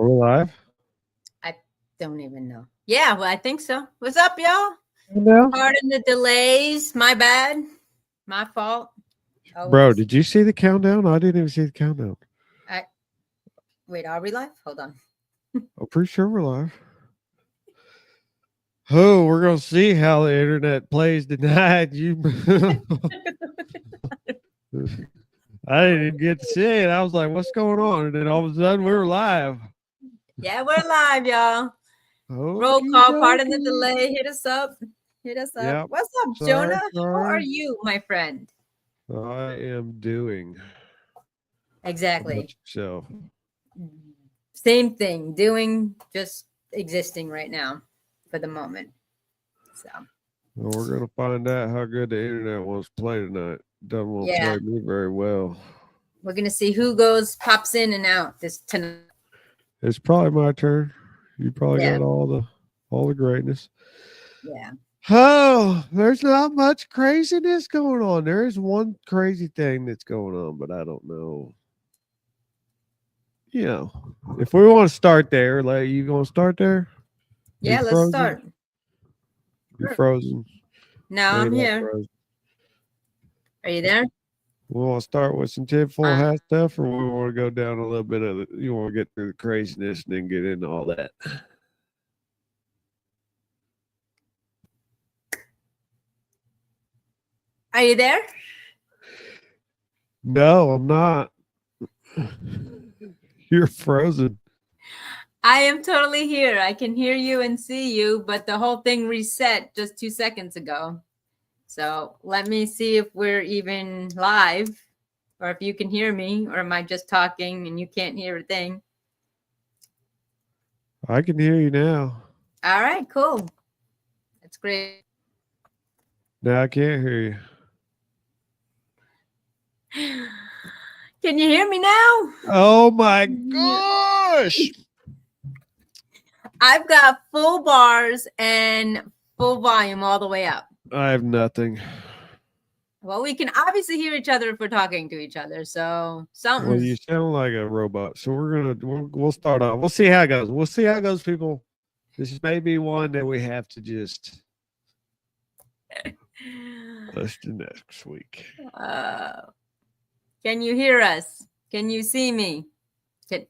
Are we live? I don't even know. Yeah, well, I think so. What's up, y'all? No. Pardon the delays. My bad. My fault. Bro, did you see the countdown? I didn't even see the countdown. Wait, are we live? Hold on. I'm pretty sure we're live. Oh, we're gonna see how the internet plays tonight. I didn't even get to see it. I was like, "What's going on?" And then all of a sudden, we were live. Yeah, we're live, y'all. Roll call. Pardon the delay. Hit us up. Hit us up. Yep. What's up, Jonah? How are you, my friend? I am doing exactly. So same thing. Doing, just existing right now for the moment. So well, we're gonna find out how good the internet wants to play tonight. Doesn't want to play me very well. We're gonna see who pops in and out tonight. It's probably my turn. You probably got all the greatness. Yeah. Oh, there's not much craziness going on. There is one crazy thing that's going on, but I don't know. You know, if we want to start there, like, you gonna start there? Yeah, let's start. You're frozen. No, I'm here. Frozen. Are you there? We want to start with some tinfoil hat stuff, or we want to go down a little bit of it? You want to get through the craziness and then get into all that? Are you there? No, I'm not. You're frozen. I am totally here. I can hear you and see you, but the whole thing reset just 2 seconds ago. So let me see if we're even live, or if you can hear me, or am I just talking and you can't hear a thing? I can hear you now. All right, cool. That's great. No, I can't hear you. Can you hear me now? Oh my gosh. I've got full bars and full volume all the way up. I have nothing. Well, we can obviously hear each other if we're talking to each other. So something. Well, you sound like a robot. So we'll start off. We'll see how it goes. We'll see how it goes, people. This may be one that we have to just push to next week. Can you hear us? Can you see me?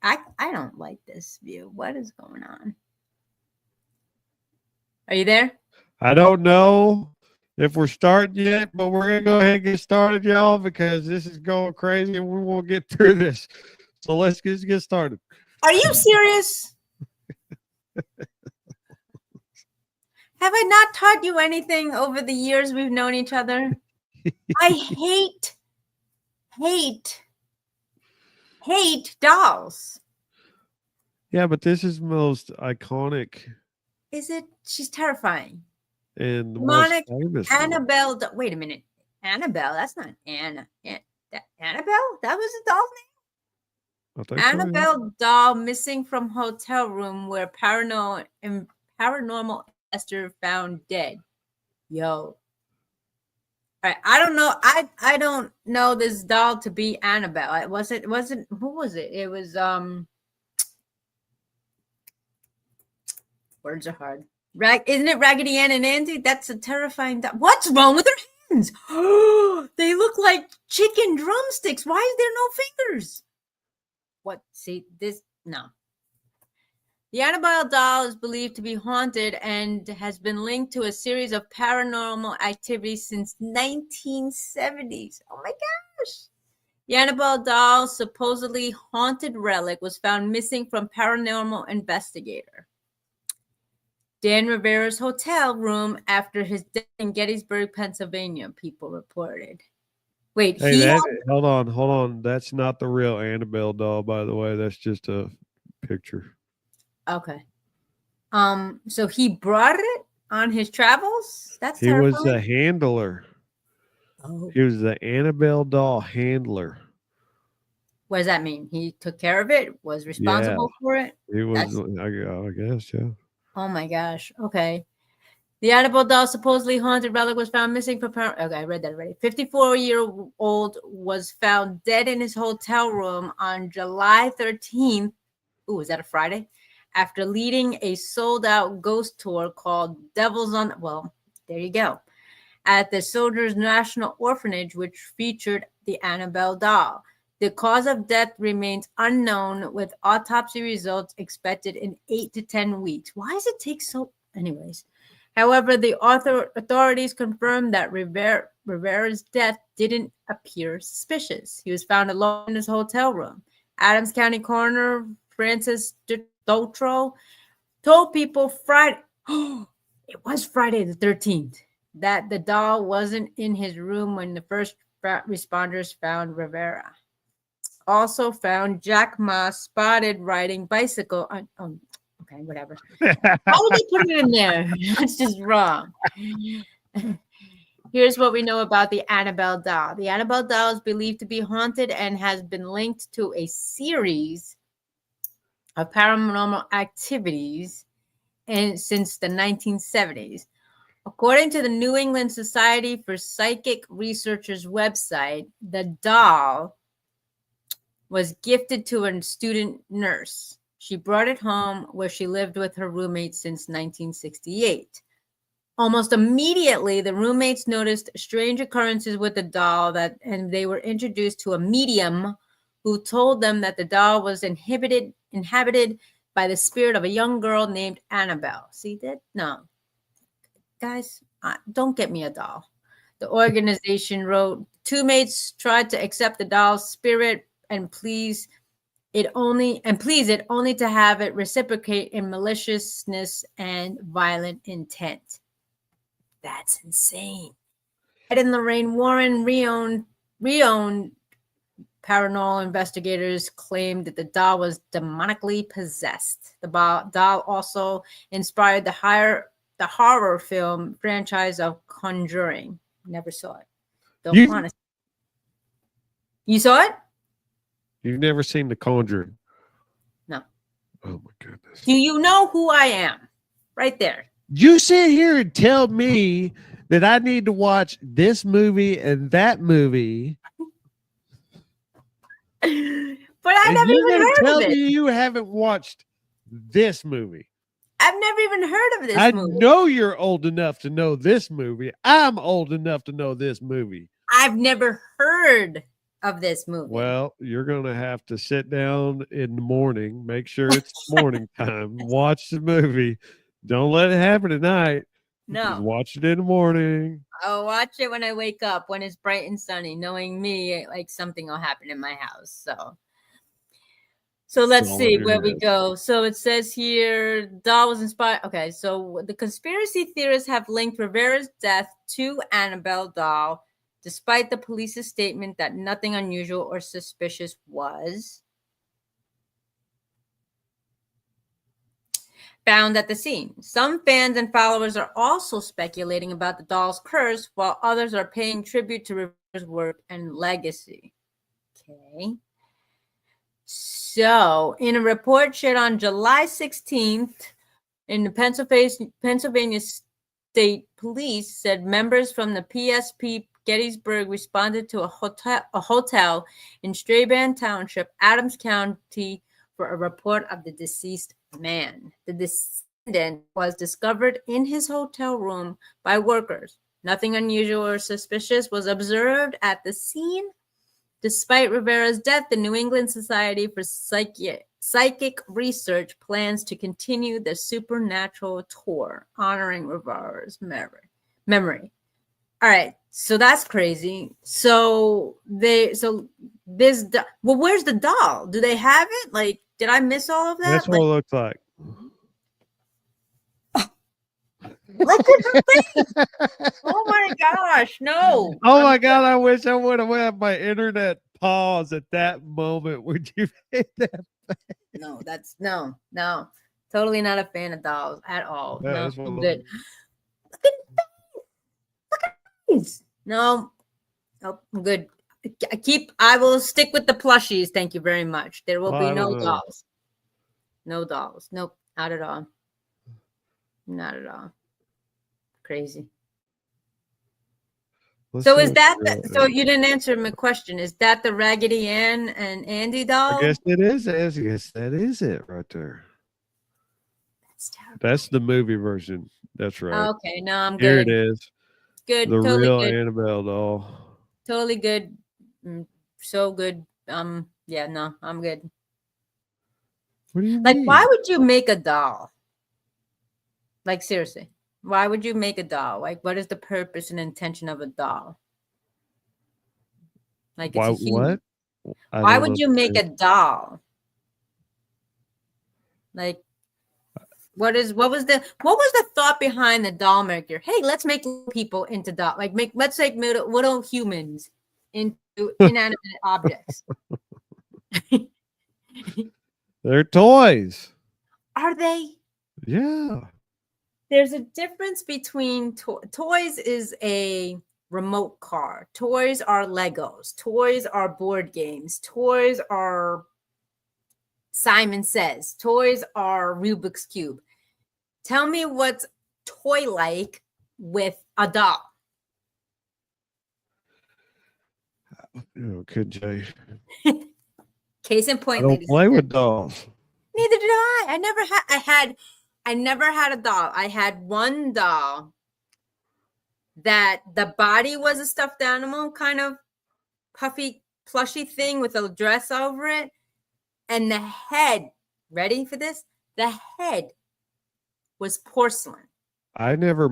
I don't like this view. What is going on? Are you there? I don't know if we're starting yet, but we're going to go ahead and get started, y'all, because this is going crazy and we won't get through this. So let's just get started. Are you serious? Have I not taught you anything over the years we've known each other? I hate dolls. Yeah, but this is most iconic. Is it? She's terrifying. And the demonic most famous Annabelle. Wait a minute. Annabelle. That's not Anna. Annabelle? That was the doll's name? Annabelle doll missing from hotel room where paranormal investor found dead. Yo. All right, I don't know. I don't know this doll to be Annabelle. It wasn't who was it? It was words are hard. Isn't it Raggedy Ann and Andy? That's a terrifying doll. What's wrong with her hands? They look like chicken drumsticks. Why is there no fingers? What? See this? No. The Annabelle doll is believed to be haunted and has been linked to a series of paranormal activities since 1970s. Oh my gosh. The Annabelle doll's supposedly haunted relic was found missing from paranormal investigator Dan Rivera's hotel room after his death in Gettysburg, Pennsylvania, people reported. Wait, hey, hold on. That's not the real Annabelle doll, by the way. That's just a picture. Okay. So he brought it on his travels? He was a handler. Oh. He was the Annabelle doll handler. What does that mean? He took care of it? Was responsible for it? He was, I guess, yeah. Oh my gosh. Okay. The Annabelle doll supposedly haunted relic was found missing from. Okay, I read that already. 54-year-old was found dead in his hotel room on July 13th Ooh, is that a Friday? After leading a sold-out ghost tour called Devils on... Well, there you go. At the Soldiers National Orphanage, which featured the Annabelle doll. The cause of death remains unknown, with autopsy results expected in 8 to 10 weeks. Why does it take so... Anyways. However, the authorities confirmed that Rivera's death didn't appear suspicious. He was found alone in his hotel room. Adams County Coroner Francis Dotro told people Friday... it was Friday the 13th. That the doll wasn't in his room when the first responders found Rivera. Also found Jack Ma spotted riding bicycle on... okay, whatever. How would they put it in there? That's just wrong. Here's what we know about the Annabelle doll. The Annabelle doll is believed to be haunted and has been linked to a series of paranormal activities since the 1970s. According to the New England Society for Psychic Research's website, the doll was gifted to a student nurse. She brought it home, where she lived with her roommate since 1968. Almost immediately, the roommates noticed strange occurrences with the doll, and they were introduced to a medium who told them that the doll was inhabited by the spirit of a young girl named Annabelle. See that? No. Guys, don't get me a doll. The organization wrote, two mates tried to accept the doll's spirit and please it only to have it reciprocate in maliciousness and violent intent. That's insane. Ed and Lorraine Warren renowned paranormal investigators claimed that the doll was demonically possessed. The doll also inspired the horror film franchise of Conjuring. Never saw it. Don't want to. You saw it? You've never seen The Conjuring? No. Oh my goodness. Do you know who I am? Right there. You sit here and tell me that I need to watch this movie and that movie. But I never even heard of it. You haven't watched this movie. I've never even heard of this movie. I know you're old enough to know this movie. I'm old enough to know this movie. I've never heard of this movie. Well, you're going to have to sit down in the morning, make sure it's morning time, watch the movie. Don't let it happen at night. No. Just watch it in the morning. I'll watch it when I wake up, when it's bright and sunny, knowing me, like something will happen in my house. So let's see where we go. So it says here, doll was inspired. Okay, so the conspiracy theorists have linked Rivera's death to Annabelle doll, despite the police's statement that nothing unusual or suspicious was found at the scene. Some fans and followers are also speculating about the doll's curse, while others are paying tribute to Rivera's work and legacy. Okay. So, in a report shared on July 16th, in the Pennsylvania State Police said members from the PSP Gettysburg responded to a hotel in Strabane Township, Adams County, for a report of the deceased man. The descendant was discovered in his hotel room by workers. Nothing unusual or suspicious was observed at the scene. Despite Rivera's death, the New England Society for Psychic Research plans to continue the supernatural tour honoring Rivera's memory. All right, so that's crazy. Where's the doll? Do they have it? Like, did I miss all of that? That's what it looks like. Look at the thing. Oh my gosh, no. Oh my God, I wish I would have had my internet pause at that moment. Would you hate that? No, no. Totally not a fan of dolls at all. No, I'm good. Look at these. No, I'm good. I will stick with the plushies. Thank you very much. There will be no dolls. No dolls. Nope, not at all. Not at all. Crazy. Let's So see is what that the- so you didn't answer my question. Is that the Raggedy Ann and Andy I doll? guess it is. I guess that is it right there. That's terrible. That's the movie version. That's right. Okay, no, I'm Here good. it is. Good, The totally real good. Annabelle doll. Totally good. So good. Yeah, no, I'm good. What do you Like, mean? why would you make a doll? Like, seriously, why would you make a doll? Like, what is the purpose and intention of a doll? Like, it's Why? a human. What? I Why don't would you make a understand. doll? Like, what was the thought behind the doll maker? Hey, let's make people into doll. Like, let's make little humans into inanimate objects. They're toys. Are they? Yeah. There's a difference between toys is a remote car. Toys are Legos. Toys are board games. Toys are Simon Says. Toys are Rubik's Cube. Tell me what's toy-like with a doll. Could you? Case in I point, don't ladies. play with dolls. Neither did I. I never had a doll. I had one doll that the body was a stuffed animal, kind of puffy, plushy thing with a dress over it. And the head, ready for this? The head was porcelain. I never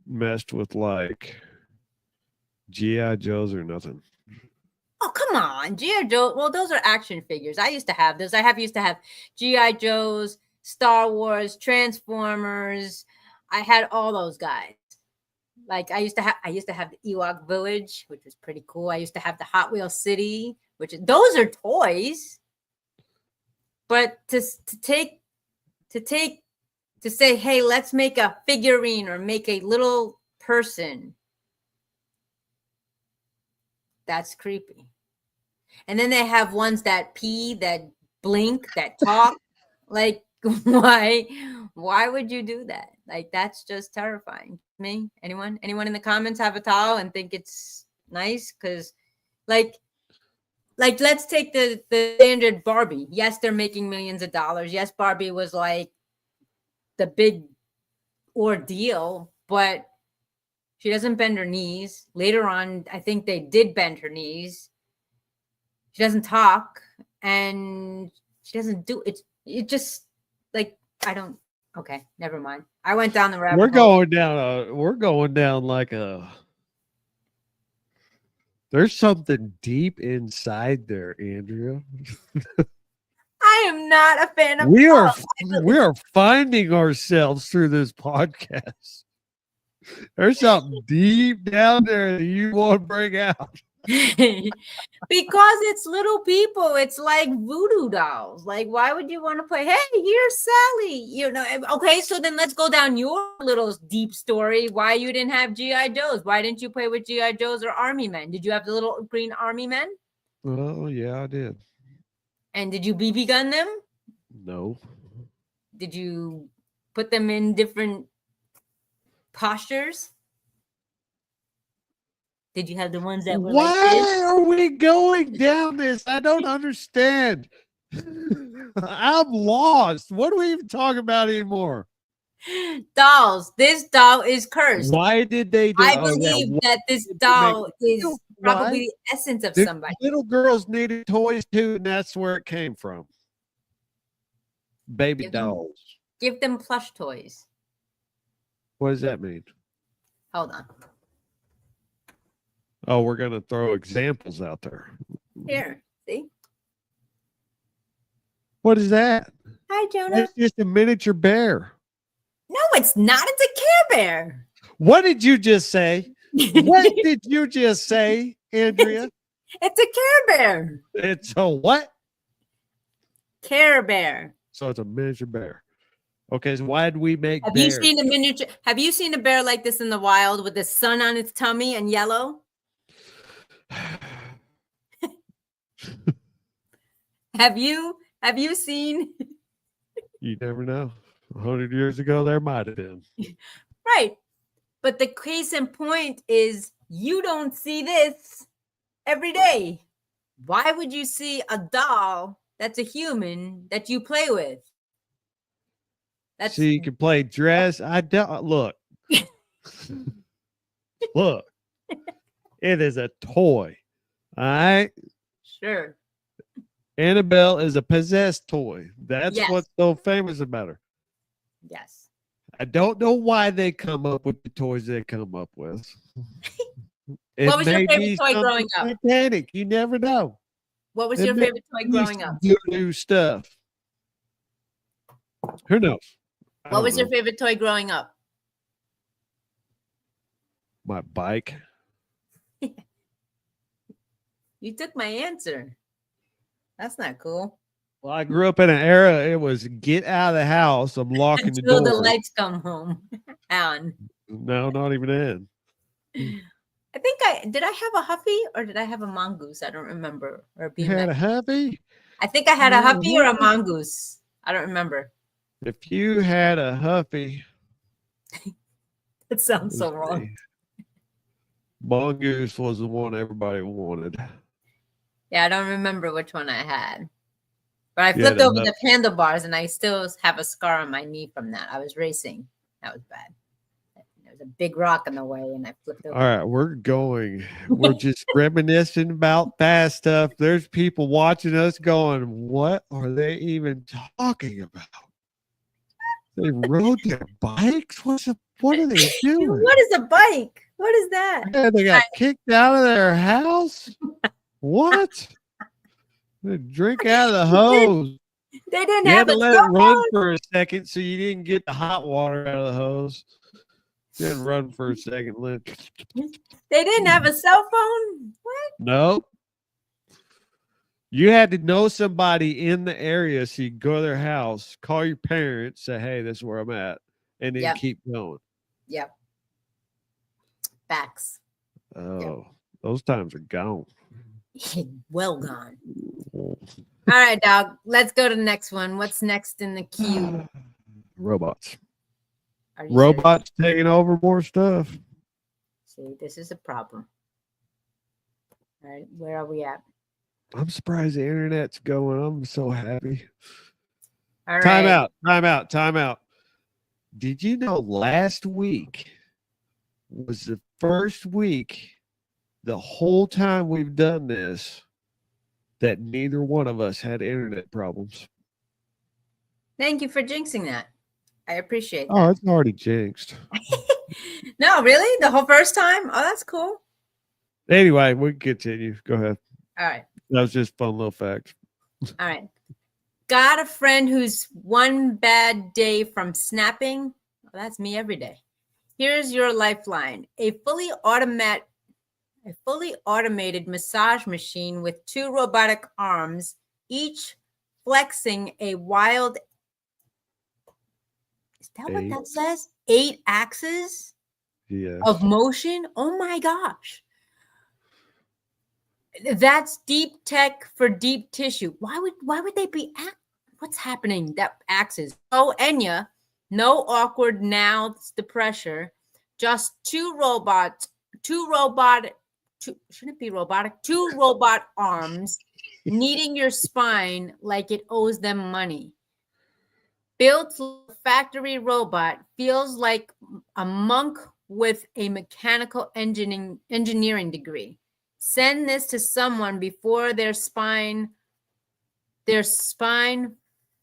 messed with like GI Joes or nothing. Oh, come on. G.I. Joe. Well, those are action figures. I used to have those. Used to have G.I. Joes, Star Wars, Transformers. I had all those guys. Like I used to have the Ewok Village, which was pretty cool. I used to have the Hot Wheel City, those are toys. But to say, hey, let's make a figurine or make a little person. That's creepy. And then they have ones that pee, that blink, that talk. Like, why would you do that? Like, that's just terrifying. Me? Anyone in the comments have a doll and think it's nice? Because, like, let's take the standard Barbie. Yes, they're making millions of dollars. Yes, Barbie was like the big ordeal, but she doesn't bend her knees. Later on, I think they did bend her knees. She doesn't talk, and she doesn't do it. It just like I don't. Okay, never mind. I went down the rabbit hole. We're going down like a. There's something deep inside there, Andrea. I am not a fan of. We are finding ourselves through this podcast. There's something deep down there that you want to bring out. Because it's little people. It's like voodoo dolls. Like, why would you want to play? Hey, here's Sally. You know. Okay, so then let's go down your little deep story. Why you didn't have GI Joes? Why didn't you play with GI Joes or Army Men? Did you have the little green Army Men? Oh yeah, I did. And did you BB gun them? No. Did you put them in different postures? Did you have the ones that were Why like this? are we going down this? I don't understand. I'm lost. What are we even talking about anymore? Dolls. This doll is cursed. Why did they do? I believe that this doll is probably the essence of somebody. Little girls needed toys too, and that's where it came from. Baby dolls. Give them plush toys. What does that mean? Hold on. Oh, we're gonna throw examples out there. Here, see? What is that? Hi, Jonah. That's just a miniature bear. No, it's not. It's a Care Bear. What did you just say? What did you just say, Andrea? It's a Care Bear. It's a what? Care Bear. So it's a miniature bear. Okay, so why did we make Have bears? you seen a miniature? Have you seen a bear like this in the wild with the sun on its tummy and yellow? Have you seen? You never know. 100 years ago, there might have been. Right. But the case in point is You don't see this every day. Why would you see a doll that's a human that you play with? So you can play dress. I don't look. Look. It is a toy. All right. Sure. Annabelle is a possessed toy. That's Yes. what's so famous about her. Yes. I don't know why they come up with the toys they come up with. What was your favorite toy growing up? Titanic. You never know. What was your favorite toy growing up? Do new stuff. Who knows? What was your favorite toy growing up? My bike. You took my answer. That's not cool. Well, I grew up in an era. It was get out of the house. I'm locking the door. Until the lights come home. On. No, not even then. I think did I have a Huffy or did I have a mongoose? I don't remember. Or You had a Huffy? I think I had a Huffy or a mongoose. I don't remember. If you had a Huffy. It sounds so wrong. Mongoose was the one everybody wanted. Yeah, I don't remember which one I had. But I flipped over the handlebars and I still have a scar on my knee from that. I was racing. That was bad. There was a big rock in the way and I flipped over. All right, we're just reminiscing about past stuff. There's people watching us going, what are they even talking about? They rode their bikes? What are they doing? What is a bike? What is that? Yeah, they got kicked out of their house? What? They drink out of the hose. They didn't You have had to a let cell it run phone? for a second so you didn't get the hot water out of the hose. You didn't run for a second. They didn't have a cell phone? What? Nope. You had to know somebody in the area so you go to their house, call your parents, say, hey, this is where I'm at, and then keep going. Yep. Facts. Oh, those times are gone. Well gone. All right, dog. Let's go to the next one. What's next in the queue? Robots. Robots taking over more stuff. See, this is a problem. All right, where are we at? I'm surprised the internet's going. I'm so happy. All right. Time out. Did you know last week was the first week the whole time we've done this that neither one of us had internet problems? Thank you for jinxing that. I appreciate that. Oh, it's already jinxed. No, really? The whole first time? Oh, that's cool. Anyway, we can continue. Go ahead. All right. That was just fun little facts. All right. Got a friend who's one bad day from snapping? Well, that's me every day. Here's your lifeline. A fully automated massage machine with 2 robotic arms, each flexing a wild, is that what that says? 8 axes of motion? Oh my gosh. That's deep tech for deep tissue. Why would they be what's happening? That axes. Oh, Enya, no awkward now, the pressure. Just 2 robot arms kneading your spine like it owes them money. Built factory robot feels like a monk with a mechanical engineering degree. Send this to someone before their spine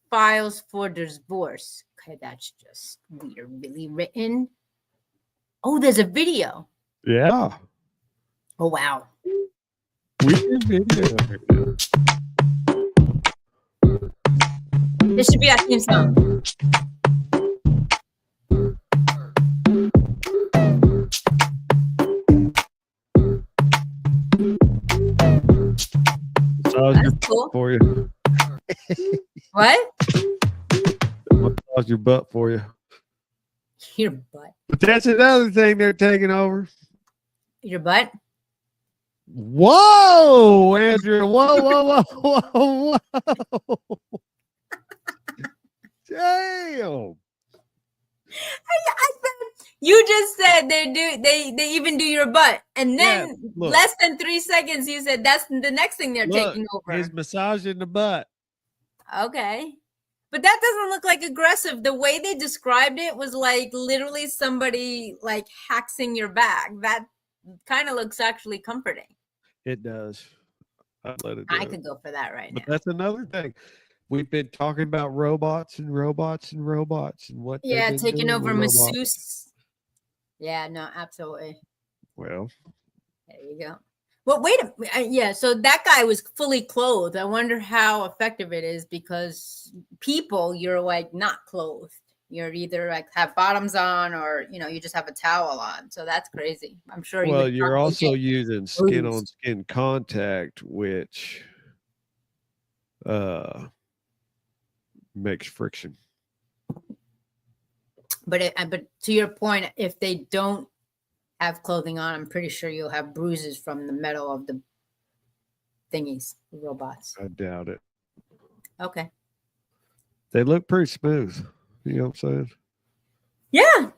files for divorce. Okay, that's just weirdly written. Oh, there's a video. Yeah. Oh, wow. Weird video. This should be our theme song. That's cool. For you. What? Massage your butt for you. Your butt. But that's another thing they're taking over. Your butt? Whoa, Andrew. Whoa. Damn. You just said they even do your butt, and then look. less than 3 seconds you said that's the next thing they're taking over. He's massaging the butt. Okay. But that doesn't look like aggressive. The way they described it was like literally somebody like hacking your back. That kind of looks actually comforting. It does. I'd let it do I it. could go for that right now. But that's another thing. We've been talking about robots and robots and robots and what Yeah, they've been taking doing over with masseuse. Yeah, no, absolutely. Well, there you go. Well, wait a minute. Yeah, so that guy was fully clothed. I wonder how effective it is because people, you're like not clothed. You're either like have bottoms on or, you know, you just have a towel on. So that's crazy. I'm sure. Well, you're also using skin on skin contact, which makes friction. But to your point, if they don't have clothing on, I'm pretty sure you'll have bruises from the metal of the thingies, the robots. I doubt it. Okay. They look pretty smooth. You know what I'm saying? Yeah.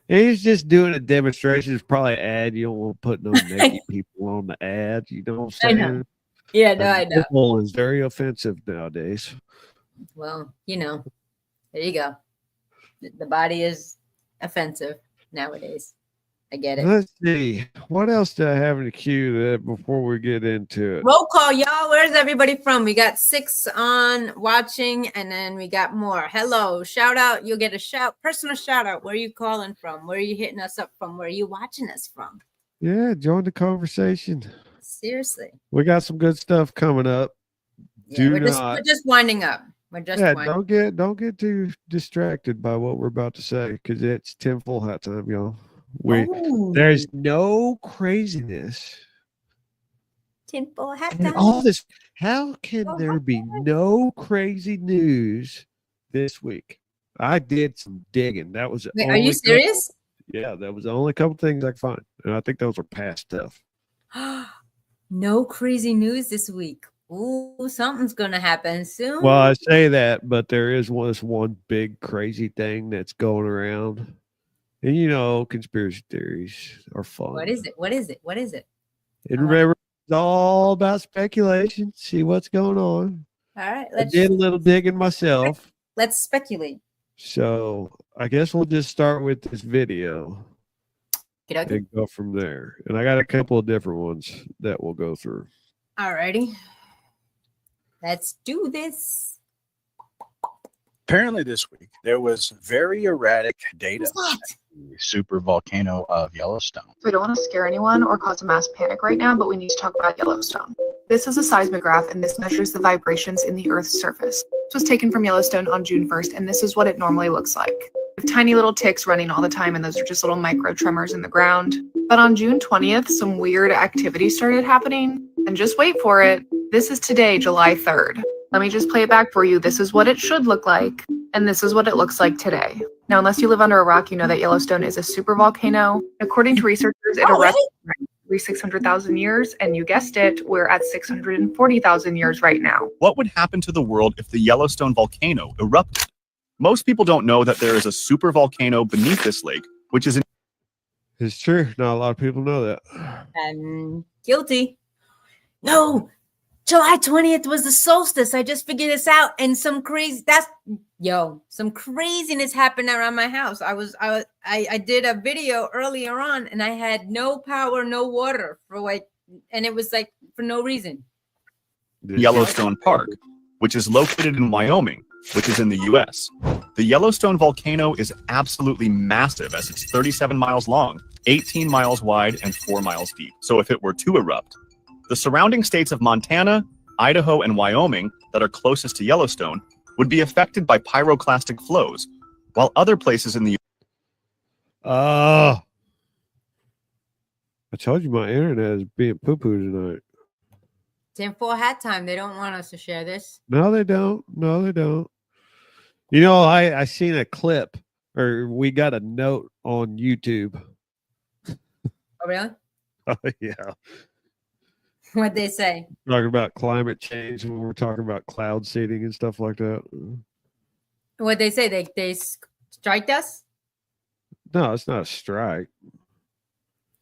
And he's just doing a demonstration. It's probably an ad. You don't want to put no naked people on the ad. You know what I'm saying? I know. Yeah, no, I know. Nipple is very offensive nowadays. Well, you know, there you go. The body is offensive nowadays. I get it. Let's see. What else do I have in the queue that before we get into it? Roll call, y'all. Where's everybody from? We got 6 on watching, and then we got more. Hello. Shout out. You'll get a personal shout out. Where are you calling from? Where are you hitting us up from? Where are you watching us from? Yeah, join the conversation. Seriously. We got some good stuff coming up. Yeah, we're just winding up. Don't get too distracted by what we're about to say because it's tinfoil hat time, y'all. There's no craziness. Tinfoil hat time. All this. How can there be no crazy news this week? I did some digging. That was. Wait, are you serious? Yeah, that was the only couple things I could find, and I think those are past stuff. No crazy news this week. Ooh, something's gonna happen soon. Well, I say that, but there is one big crazy thing that's going around. And you know, conspiracy theories are fun. What is it? And remember, it's all about speculation. See what's going on. All right. I did a little digging myself. Let's speculate. So I guess we'll just start with this video and go from there. And I got a couple of different ones that we'll go through. All righty. Let's do this. Apparently this week, there was very erratic data at the super volcano of Yellowstone. We don't want to scare anyone or cause a mass panic right now, but we need to talk about Yellowstone. This is a seismograph, and this measures the vibrations in the Earth's surface. This was taken from Yellowstone on June 1st, and this is what it normally looks like. We have tiny little ticks running all the time, and those are just little micro tremors in the ground. But on June 20th, some weird activity started happening, and just wait for it. This is today, July 3rd. Let me just play it back for you. This is what it should look like, and this is what it looks like today. Now, unless you live under a rock, you know that Yellowstone is a supervolcano. According to researchers, it erupted every 600,000 years, and you guessed it, we're at 640,000 years right now. What would happen to the world if the Yellowstone volcano erupted? Most people don't know that there is a supervolcano beneath this lake, which is It's true. Not a lot of people know that. I'm guilty. No. July 20th was the solstice. I just figured this out, and some craziness happened around my house. I did a video earlier on, and I had no power, no water and it was like for no reason. Yellowstone Park, which is located in Wyoming, which is in the U.S. The Yellowstone volcano is absolutely massive as it's 37 miles long, 18 miles wide, and 4 miles deep. So if it were to erupt, the surrounding states of Montana, Idaho, and Wyoming that are closest to Yellowstone would be affected by pyroclastic flows, while other places in the I told you my internet is being poo-poo tonight. Tinfoil hat time. They don't want us to share this. No, they don't. You know, I seen a clip, or we got a note on YouTube. Oh, really? Oh, yeah. What'd they say? Talking about climate change when we're talking about cloud seeding and stuff like that. What'd they say? They striked us? No, it's not a strike.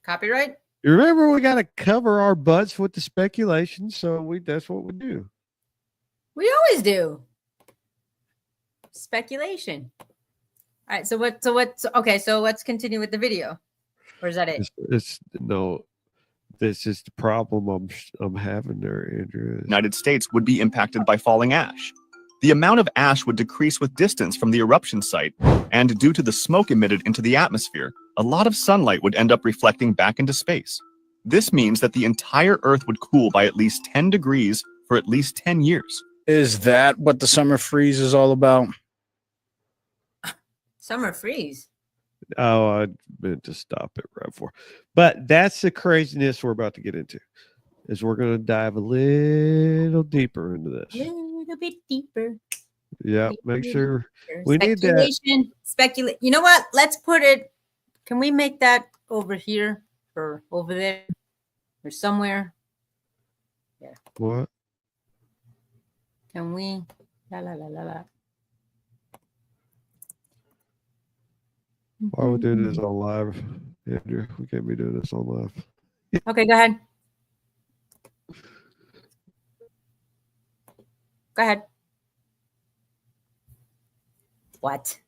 Copyright? You remember we got to cover our butts with the speculation, so that's what we do. We always do. Speculation. All right. So okay. So let's continue with the video. Or is that it? No. This is the problem I'm having there, Andrew. United States would be impacted by falling ash. The amount of ash would decrease with distance from the eruption site, and due to the smoke emitted into the atmosphere, a lot of sunlight would end up reflecting back into space. This means that the entire Earth would cool by at least 10 degrees for at least 10 years. Is that what the summer freeze is all about? Summer freeze. Oh, I meant to stop it right before. But that's the craziness we're about to get into. Is we're going to dive a little deeper into this. A little bit deeper. Yeah, make sure we need that. Speculate. You know what? Let's put it. Can we make that over here or over there or somewhere? Yeah. What? Can we? La la la la la. Why are we doing this on live, Andrew? We can't be doing this on live. Okay, go ahead. Go ahead. What?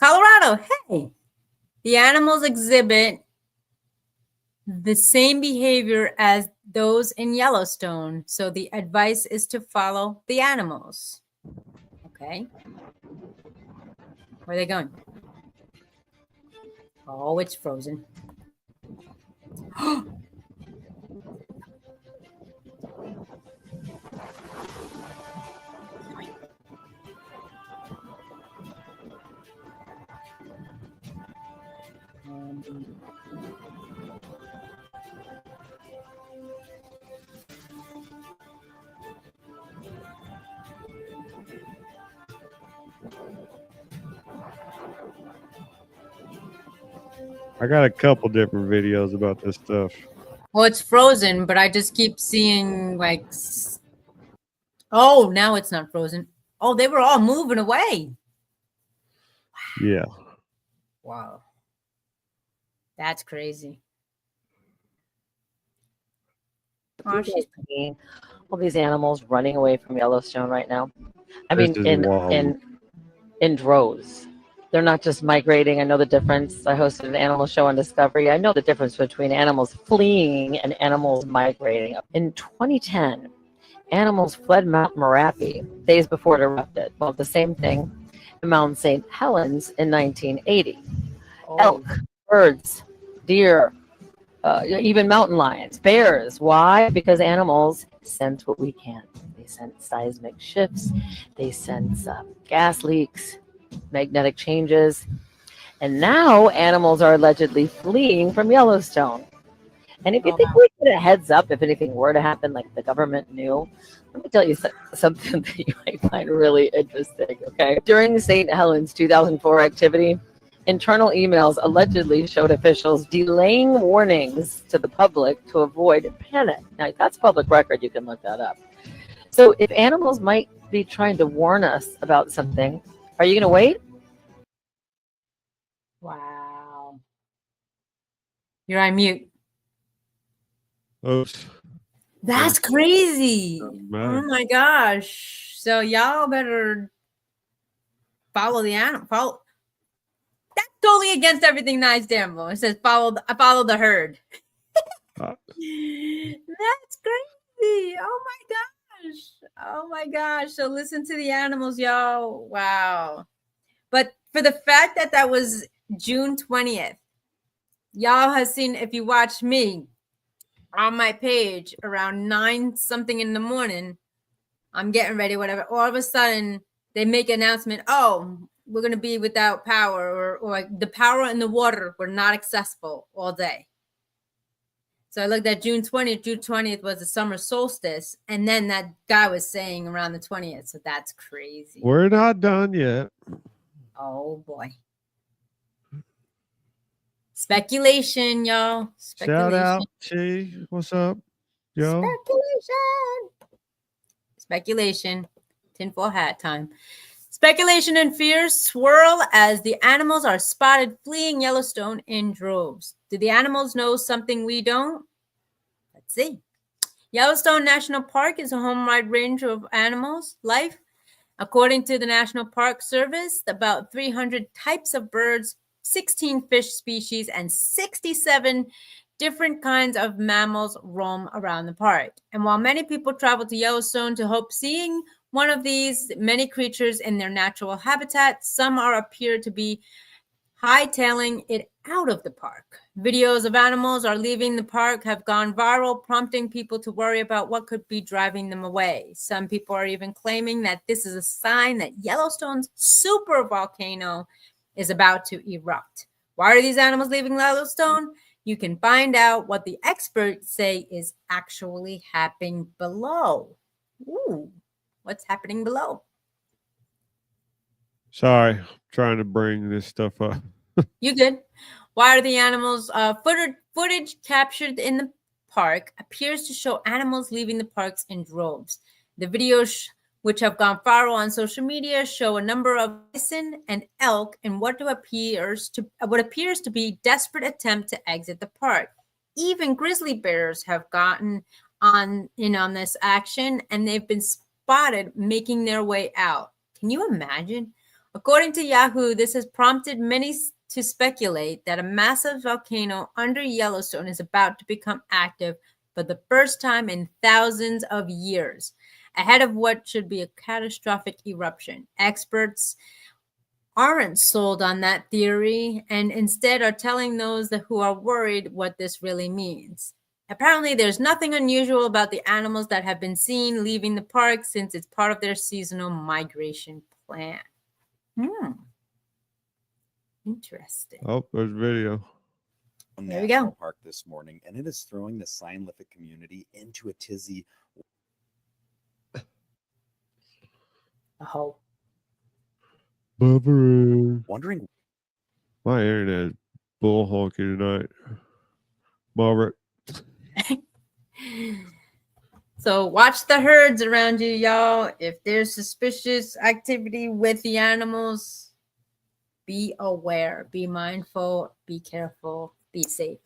Colorado, hey. The animals exhibit the same behavior as those in Yellowstone, so the advice is to follow the animals. Okay. Where are they going? Oh, it's frozen. I got a couple different videos about this stuff. Well, it's frozen, but I just keep seeing like, oh, now it's not frozen. Oh, they were all moving away. Yeah. Wow. That's crazy. Oh, she's all these animals running away from Yellowstone right now. I This mean, is wild. in droves. They're not just migrating. I know the difference. I hosted an animal show on Discovery. I know the difference between animals fleeing and animals migrating. In 2010, animals fled Mount Merapi days before it erupted. Well, the same thing in Mount St. Helens in 1980. Elk, birds, deer, even mountain lions, bears. Why? Because animals sense what we can't. They sense seismic shifts. They sense gas leaks, magnetic changes. And now animals are allegedly fleeing from Yellowstone. And if you think we get a heads up if anything were to happen, like the government knew, let me tell you something that you might find really interesting, okay? During the St. Helens 2004 activity, internal emails allegedly showed officials delaying warnings to the public to avoid panic. Now, that's public record. You can look that up. So if animals might be trying to warn us about something, are you going to wait? Wow. You're on mute. Oops. That's crazy. Man. Oh my gosh. So y'all better follow the animal. That's totally against everything Nice Dambo. It says follow the herd. Uh. That's crazy. Oh my gosh. Oh my gosh. So listen to the animals, y'all. Wow. But for the fact that that was June 20th, y'all have seen, if you watch me on my page around 9 something in the morning, I'm getting ready, whatever. All of a sudden they make an announcement. Oh, we're going to be without power, or like the power and the water were not accessible all day. So I looked at June 20th. June 20th was the summer solstice. And then that guy was saying around the 20th. So that's crazy. We're not done yet. Oh boy. Speculation, y'all. Speculation. Shout out, Chi. What's up, yo? Speculation. Tinfoil hat time. Speculation and fears swirl as the animals are spotted fleeing Yellowstone in droves. Do the animals know something we don't? Let's see. Yellowstone National Park is a home-wide range of animals, life. According to the National Park Service, about 300 types of birds, 16 fish species, and 67 different kinds of mammals roam around the park. And while many people travel to Yellowstone to hope seeing one of these many creatures in their natural habitat, some appear to be hightailing it out of the park. Videos of animals are leaving the park have gone viral, prompting people to worry about what could be driving them away. Some people are even claiming that this is a sign that Yellowstone's super volcano is about to erupt. Why are these animals leaving Yellowstone? You can find out what the experts say is actually happening below. Ooh, what's happening below? Sorry, I'm trying to bring this stuff up. You good? Why are the animals? Footage captured in the park appears to show animals leaving the parks in droves. The videos, which have gone viral on social media, show a number of bison and elk in what appears to be desperate attempt to exit the park. Even grizzly bears have gotten on this action, and they've been spotted making their way out. Can you imagine? According to Yahoo, this has prompted many to speculate that a massive volcano under Yellowstone is about to become active for the first time in thousands of years, ahead of what should be a catastrophic eruption. Experts aren't sold on that theory and instead are telling those who are worried what this really means. Apparently, there's nothing unusual about the animals that have been seen leaving the park since it's part of their seasonal migration plan. Interesting. Oh, there's video. There we go. Park this morning, and it is throwing the scientific community into a tizzy. Oh. Buffering. Wondering. My internet is bull honky tonight. Margaret. So watch the herds around you, y'all. If there's suspicious activity with the animals, be aware, be mindful, be careful, be safe.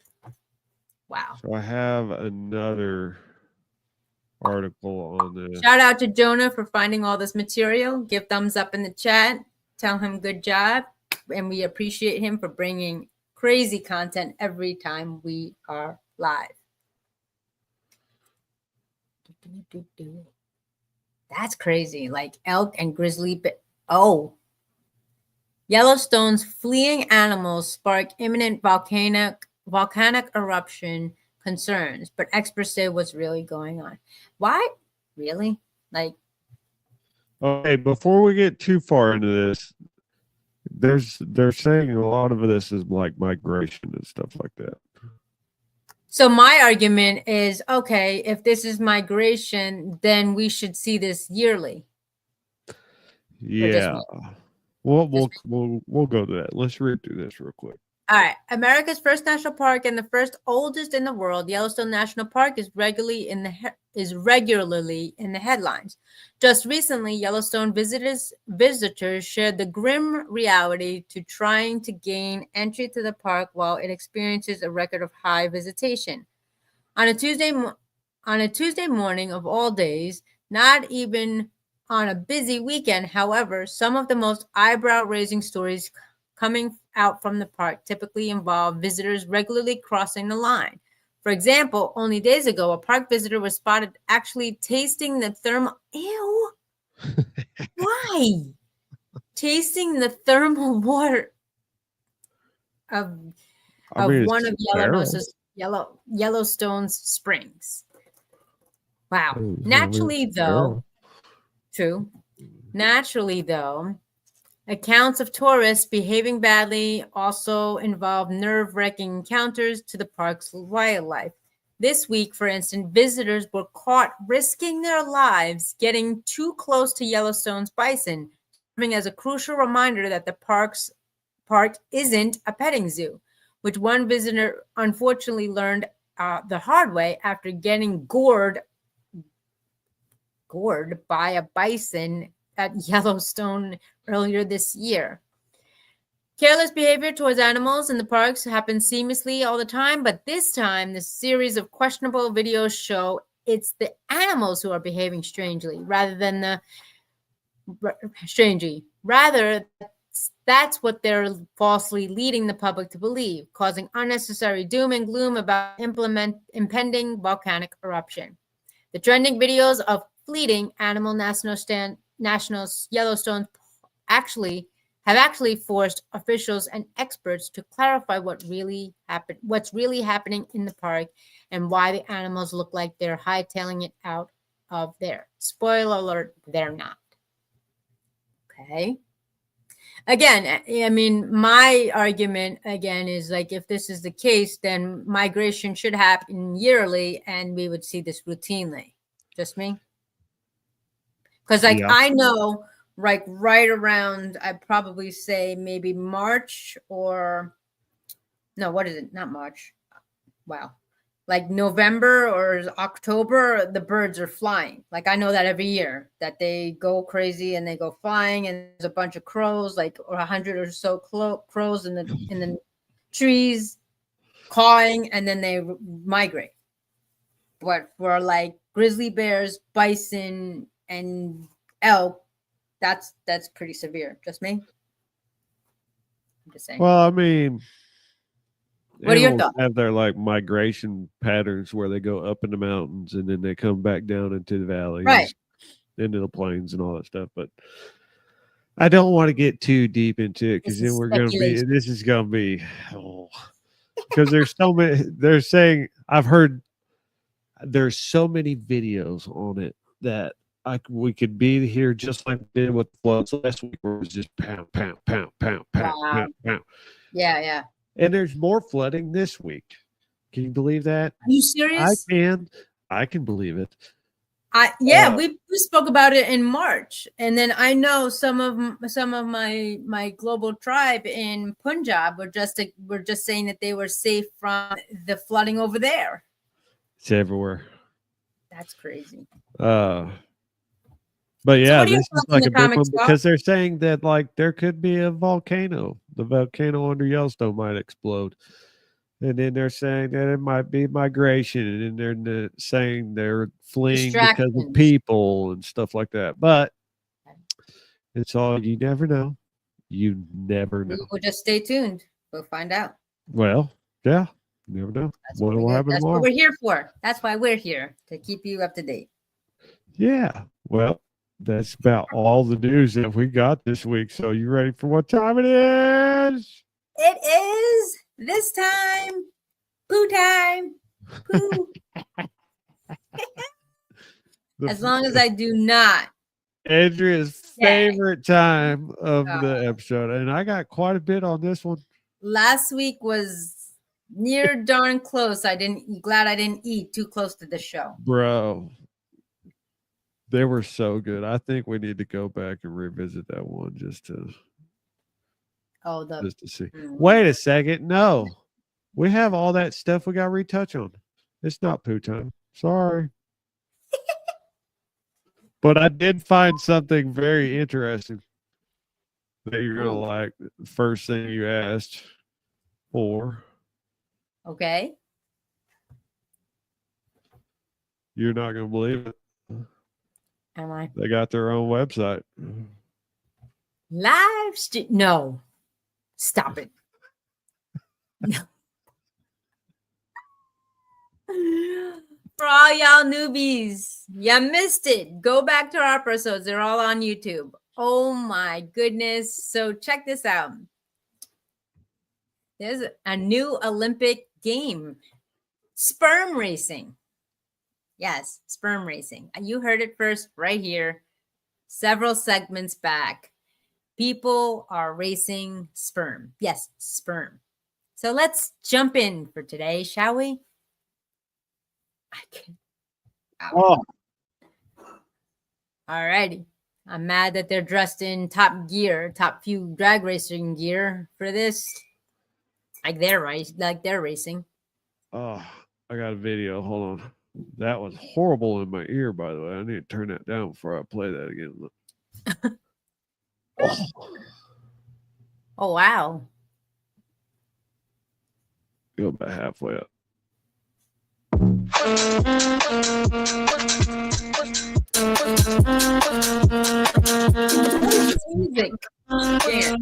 Wow. So I have another article on this. Shout out to Jonah for finding all this material. Give thumbs up in the chat. Tell him good job. And we appreciate him for bringing crazy content every time we are live. That's crazy. Like elk and grizzly. Yellowstone's fleeing animals spark imminent volcanic eruption concerns, but experts say what's really going on. Why? Really? Like, okay, before we get too far into this, they're saying a lot of this is like migration and stuff like that. so my argument is, okay, if this is migration, then we should see this yearly. Yeah. We'll go to that. Let's read through this real quick. All right. America's first national park and the first oldest in the world, Yellowstone National Park is regularly in the headlines. Just recently, Yellowstone visitors shared the grim reality to trying to gain entry to the park while it experiences a record of high visitation. On a Tuesday morning of all days, not even on a busy weekend, however, some of the most eyebrow-raising stories coming out from the park typically involve visitors regularly crossing the line. For example, only days ago, a park visitor was spotted actually tasting the thermal. Ew. Why? Tasting the thermal water of one of Yellowstone's springs. Wow. Naturally, though, accounts of tourists behaving badly also involve nerve-wracking encounters to the park's wildlife. This week, for instance, visitors were caught risking their lives getting too close to Yellowstone's bison, serving as a crucial reminder that the park isn't a petting zoo, which one visitor unfortunately learned the hard way after getting gored by a bison at Yellowstone earlier this year. Careless behavior towards animals in the parks happens seamlessly all the time, but this time the series of questionable videos show it's the animals who are behaving strangely rather than that's what they're falsely leading the public to believe, causing unnecessary doom and gloom about impending volcanic eruption. The trending videos of fleeting animal national Yellowstone have actually forced officials and experts to clarify what's really happening in the park and why the animals look like they're hightailing it out of there. Spoiler alert, they're not. Okay. Again, I mean, my argument again is like, if this is the case, then migration should happen yearly and we would see this routinely. Just me? Because like, Yeah. I know like right around, I'd probably say maybe March or no, what is it? Not March. Wow. Like November or October, the birds are flying. Like I know that every year that they go crazy and they go flying, and there's a bunch of crows, like or 100 or so crows in the trees, cawing, and then they migrate. But for like grizzly bears, bison, and elk, that's pretty severe. Just me. I'm just saying. Well, I mean, What are your animals thoughts? have their like migration patterns where they go up in the mountains and then they come back down into the valleys, Right. into the plains and all that stuff. But I don't want to get too deep into it because This then is we're going to be, speculation. this is going to be, because there's so many, they're saying, I've heard there's so many videos on it that we could be here just like we did with the floods last week where it was just pound, pound, pound, pound, pound, Wow. pound, pound. Yeah. And there's more flooding this week. Can you believe that? Are you serious? I can believe it. We spoke about it in March, and then I know some of my global tribe in Punjab were just saying that they were safe from the flooding over there. It's everywhere. That's crazy. But yeah, what are your this is thoughts on like the a big one comics, Bob? because they're saying that like there could be a volcano. The volcano under Yellowstone might explode. And then they're saying that it might be migration, and then they're saying they're fleeing because of Distractions. people and stuff like that. But it's all, you never know. You never know. We'll just stay tuned. We'll find out. Well, yeah, you never know. That's What will happen That's tomorrow? what we're here for. That's why we're here, to keep you up to date. Yeah. Well, that's about all the news that we got this week. So you ready for what time it is? It is this time. Poo time. Poo. As long as I do not. Andrea's favorite time of Oh. the episode. And I got quite a bit on this one. Last week was near darn close. Glad I didn't eat too close to the show. Bro. They were so good. I think we need to go back and revisit that one just to see. Wait a second. No. We have all that stuff we got to retouch on. It's not poo time. Sorry. But I did find something very interesting that you're going to like. The first thing you asked for. Okay. You're not going to believe it. Am I? They got their own website. Live stream? No. Stop it. No. For all y'all newbies, you missed it. Go back to our episodes. They're all on YouTube. Oh my goodness. So check this out. There's a new Olympic game. Sperm racing. Yes, sperm racing. You heard it first right here. Several segments back. People are racing sperm. Yes, sperm. So let's jump in for today, shall we? I can't. Oh. All righty. I'm mad that they're dressed in top few drag racing gear for this. Like they're racing. Oh, I got a video. Hold on. That was horrible in my ear, by the way. I need to turn that down before I play that again. Look. Oh, wow. Go about halfway up. Music. Yeah.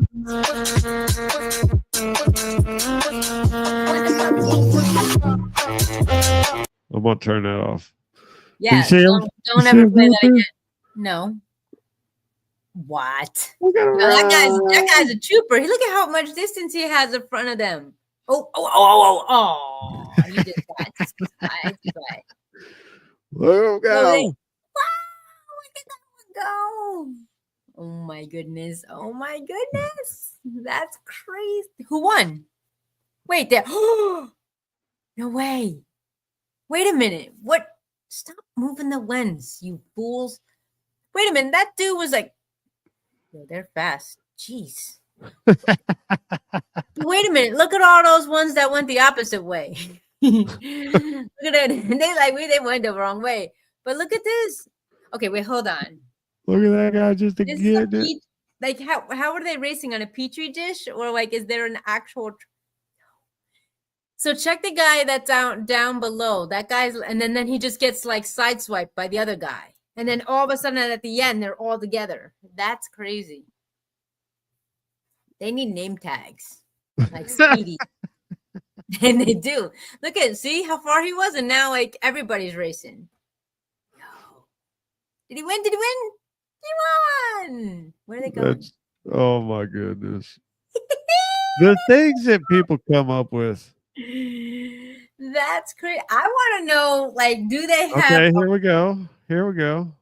I'm gonna turn that off. Yeah, see him? don't You ever see him play right that there? again. No. What? Look at him No, that run. guy's a trooper. Look at how much distance he has in front of them. Oh! He just got sideswiped. Let him go. Go! Oh my goodness! Oh my goodness! That's crazy. Who won? Wait, there. No way. Wait a minute. What? Stop moving the lens, you fools. Wait a minute. That dude was like, yo, they're fast. Jeez. Wait a minute. Look at all those ones that went the opposite way. Look at that. They went the wrong way. But look at this. Okay, wait, hold on. Look at that guy just This is a getting it. like how are they racing on a petri dish, or like is there an actual? So check the guy that's down below. That guy's, and then he just gets like sideswiped by the other guy, and then all of a sudden at the end they're all together. That's crazy. They need name tags like Speedy, and they do. Look at see how far he was, and now like everybody's racing. Yo, did he win? Did he win? He won. Where are they going? Oh my goodness. The things that people come up with. That's crazy. I want to know, like, do they have? Okay, here we go. Here we go.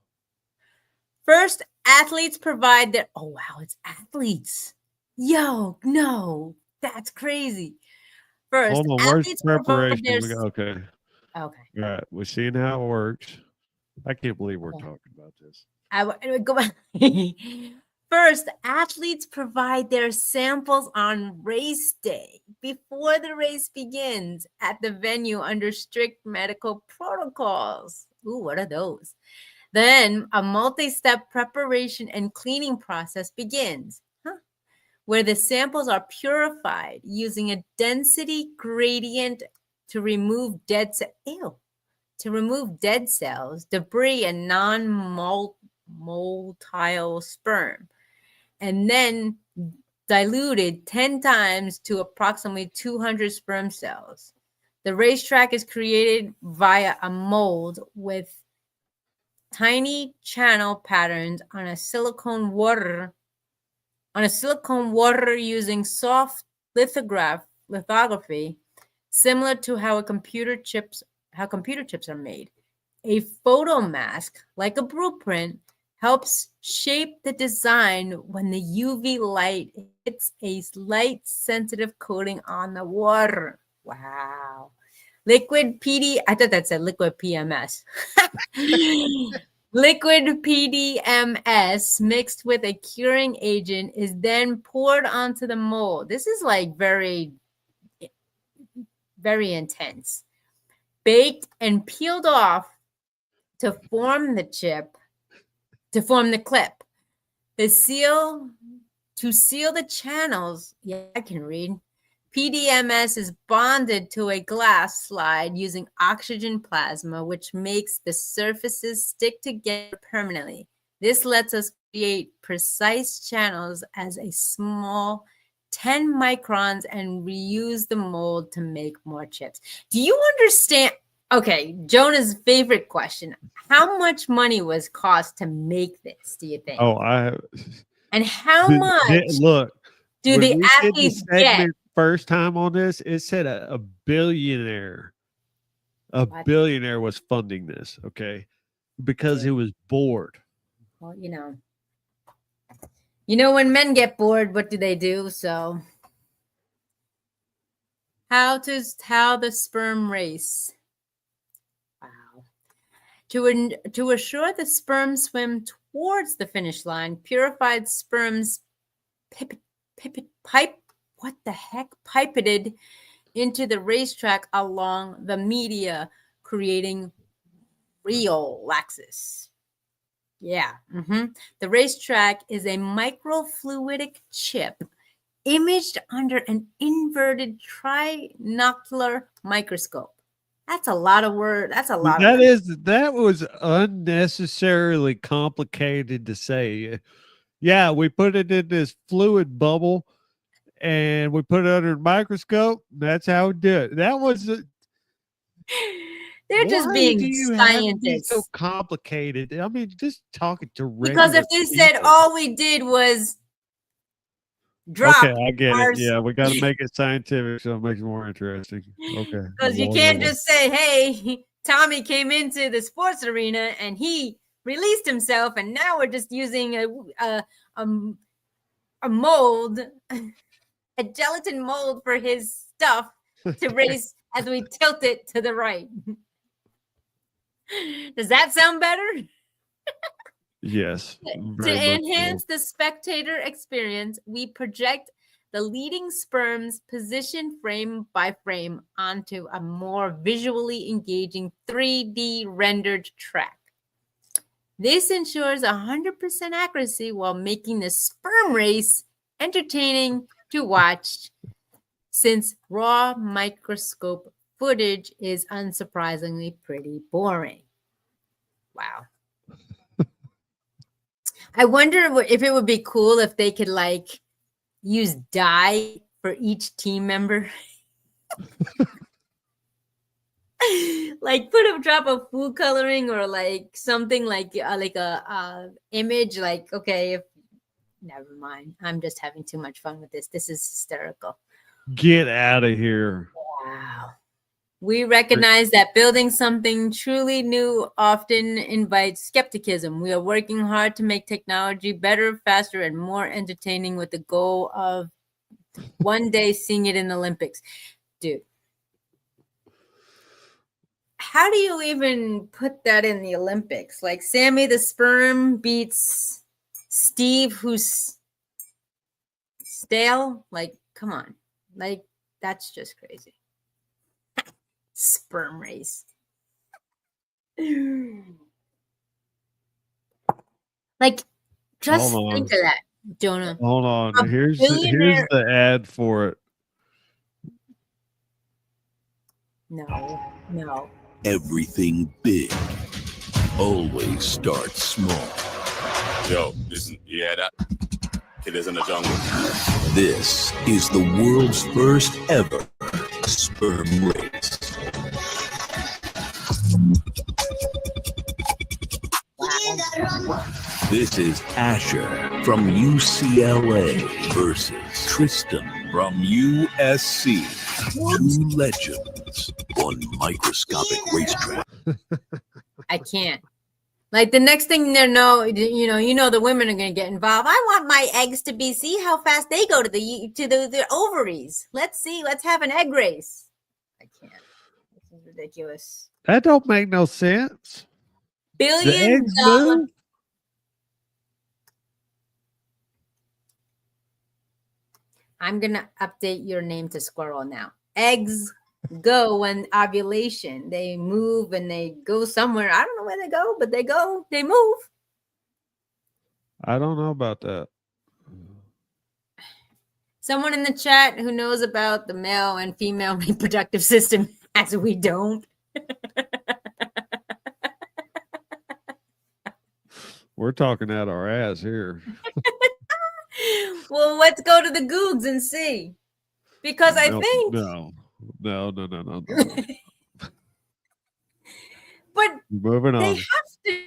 First, athletes provide their. Oh wow, it's athletes. Yo, no, that's crazy. First, Hold on, where's athletes provide preparation? their. Okay. Okay. All right. We're seeing how it works. I can't believe we're talking about this. I would go back. First, athletes provide their samples on race day before the race begins at the venue under strict medical protocols. Ooh, what are those? Then a multi-step preparation and cleaning process begins, where the samples are purified using a density gradient to remove dead cells, debris, and non-motile sperm, and then diluted 10 times to approximately 200 sperm cells. The racetrack is created via a mold with tiny channel patterns on a silicone water using soft lithography, similar to how computer chips are made. A photo mask, like a blueprint, helps shape the design when the UV light hits a light-sensitive coating on the water. Wow. Liquid PD, I thought that said liquid PMS. Liquid PDMS mixed with a curing agent is then poured onto the mold. This is like very, very intense. Baked and peeled off to form the clip. To seal the channels, yeah, I can read. PDMS is bonded to a glass slide using oxygen plasma, which makes the surfaces stick together permanently. This lets us create precise channels as a small 10 microns and reuse the mold to make more chips. Do you understand? Okay, Jonah's favorite question. How much money was cost to make this, do you think? And how much look, do the athletes get? First time on this, it said a billionaire. A billionaire was funding this, okay? Because he was bored. Well, when men get bored, what do? So how the sperm race. Wow. To assure the sperm swim towards the finish line, purified sperms pipetted into the racetrack along the media, creating real laxus. Yeah. The racetrack is a microfluidic chip imaged under an inverted trinocular microscope. That's a lot of word. That's a lot of words. That was unnecessarily complicated to say. Yeah, we put it in this fluid bubble and we put it under a microscope. That's how we do it. That was They're just why being do you have to be so scientists. complicated? I mean, just talking to Because regular if they said people. all we did was drop Okay, I get our it. Yeah, we got to make it scientific so it makes it more interesting. Okay. because you can't just say, hey, Tommy came into the sports arena and he released himself, and now we're just using a mold, a gelatin mold for his stuff to race as we tilt it to the right. Does that sound better? Yes. To very much so. enhance the spectator experience, we project the leading sperms position frame by frame onto a more visually engaging 3D rendered track. This ensures 100% accuracy while making the sperm race entertaining to watch, since raw microscope footage is unsurprisingly pretty boring. Wow. I wonder if it would be cool if they could like use dye for each team member. Like put a drop of food coloring or like something like a image like, okay, never mind. I'm just having too much fun with this. This is hysterical. Get out of here. Wow. We recognize that building something truly new often invites skepticism. We are working hard to make technology better, faster, and more entertaining with the goal of one day seeing it in the Olympics. Dude, how do you even put that in the Olympics? Like Sammy the sperm beats Steve who's stale? Like, come on. Like, that's just crazy. Sperm race. Like, just think of that, Jonah. Hold on. A Here's billionaire- the ad for it. No. Everything big always starts small. Yo, listen, you hear that? Killers in the jungle. This is the world's first ever sperm race. This is Asher from UCLA versus Tristan from USC. Two legends on microscopic racetrack. I can't. Like the next thing they know, the women are going to get involved. I want my eggs to be, see how fast they go to the ovaries. Let's see. Let's have an egg race. I can't. This is ridiculous. That don't make no sense. The $1 eggs billion. move? I'm going to update your name to Squirrel now. Eggs go when ovulation. They move and they go somewhere. I don't know where they go, but they go. They move. I don't know about that. Someone in the chat who knows about the male and female reproductive system, as we don't. We're talking out our ass here. Well, let's go to the Googs and see. Because I think. No. But moving they on. have to.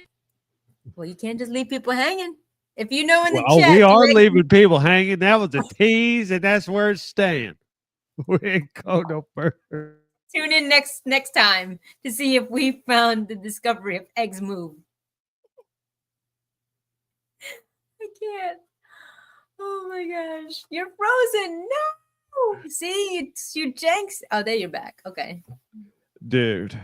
Well, you can't just leave people hanging. If you know in the Well, chat. we are leaving people hanging. That was a tease, and that's where it's staying. We ain't go no further. Tune in next time to see if we found the discovery of eggs move. I can't. Oh my gosh. You're frozen. No. See, you janks. Oh, there you're back. Okay. Dude.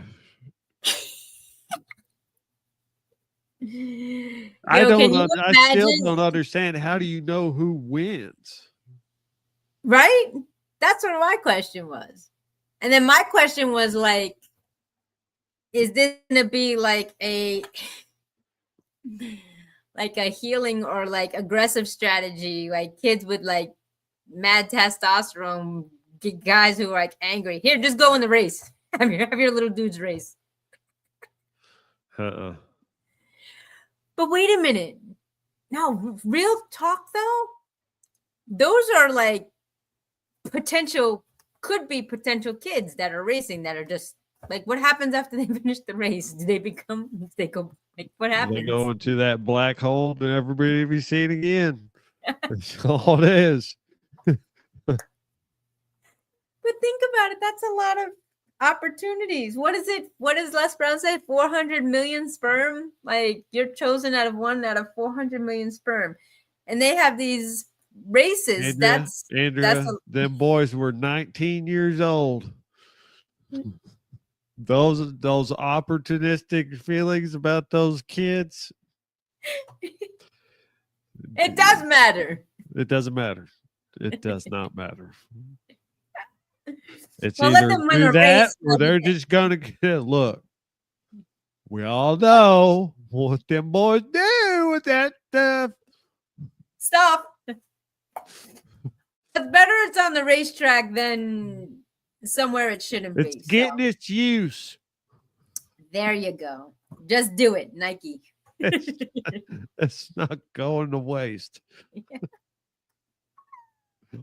Yo, I still don't understand. How do you know who wins? Right? That's what my question was. And then my question was like, is this going to be like a like a healing or like aggressive strategy, like kids with like mad testosterone, guys who are like angry. Here, just go in the race. Have your little dudes race. Uh-uh. But wait a minute. No, real talk though. Those are like could be potential kids that are racing that are just like, what happens after they finish the race? Do they go like, what happens? They go into that black hole and everybody be seen again. That's all it is. But think about it. That's a lot of opportunities. What is it? What does Les Brown say? 400 million sperm? Like you're chosen out of 400 million sperm. And they have these races. Andrea, them boys were 19 years old. Those opportunistic feelings about those kids. It does matter. It doesn't matter. It does not matter. It's Well, let either them win do a that race. or they're just gonna get look. We all know what them boys do with that stuff. Stop. It's better it's on the racetrack than somewhere it shouldn't be. It's getting its use. There you go. Just do it, Nike. It's not going to waste.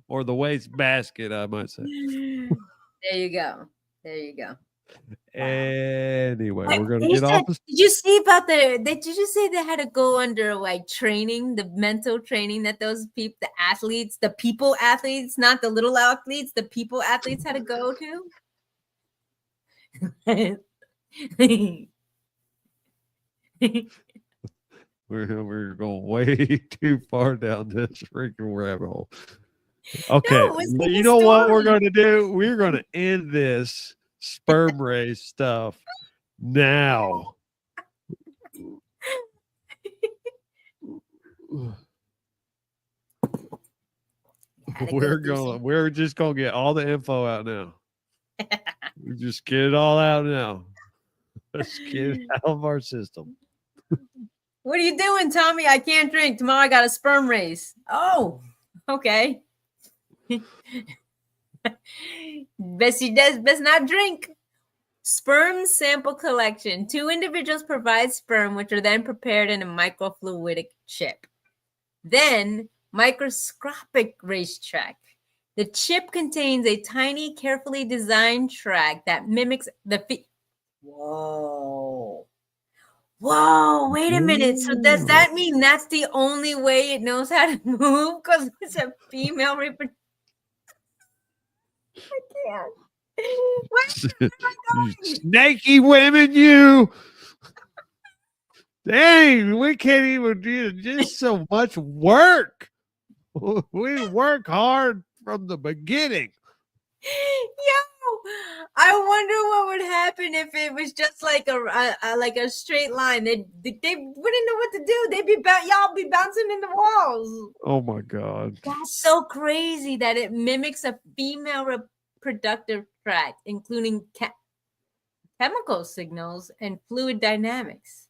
Or the waste basket, I might say. There you go. There you go. Anyway, we're gonna They get off. said- Did you see about did you say they had to go under like training, the mental training that those people, the athletes, the people athletes, not the little athletes, the people athletes had to go to? We're going way too far down this freaking rabbit hole. Okay, No, it's like you a know what we're story. going to do? We're going to end this sperm race stuff now. We're just gonna get all the info out now. We just get it all out now. Let's get it out of our system. What are you doing, Tommy? I can't drink. Tomorrow I got a sperm race. Oh, okay. Best not drink. Sperm sample collection. 2 individuals provide sperm, which are then prepared in a microfluidic chip. Then, microscopic racetrack. The chip contains a tiny, carefully designed track that mimics the Whoa. Whoa, wait a minute. So does that mean that's the only way it knows how to move? Because it's a female reproduction. I can't. Where am I going? Snaky women, you. Dang, we can't even do just so much work. We work hard from the beginning. Yo, I wonder what would happen if it was just like a straight line. They wouldn't know what to do. Y'all be bouncing in the walls. Oh my God. That's so crazy that it mimics a female reproductive tract, including chemical signals and fluid dynamics.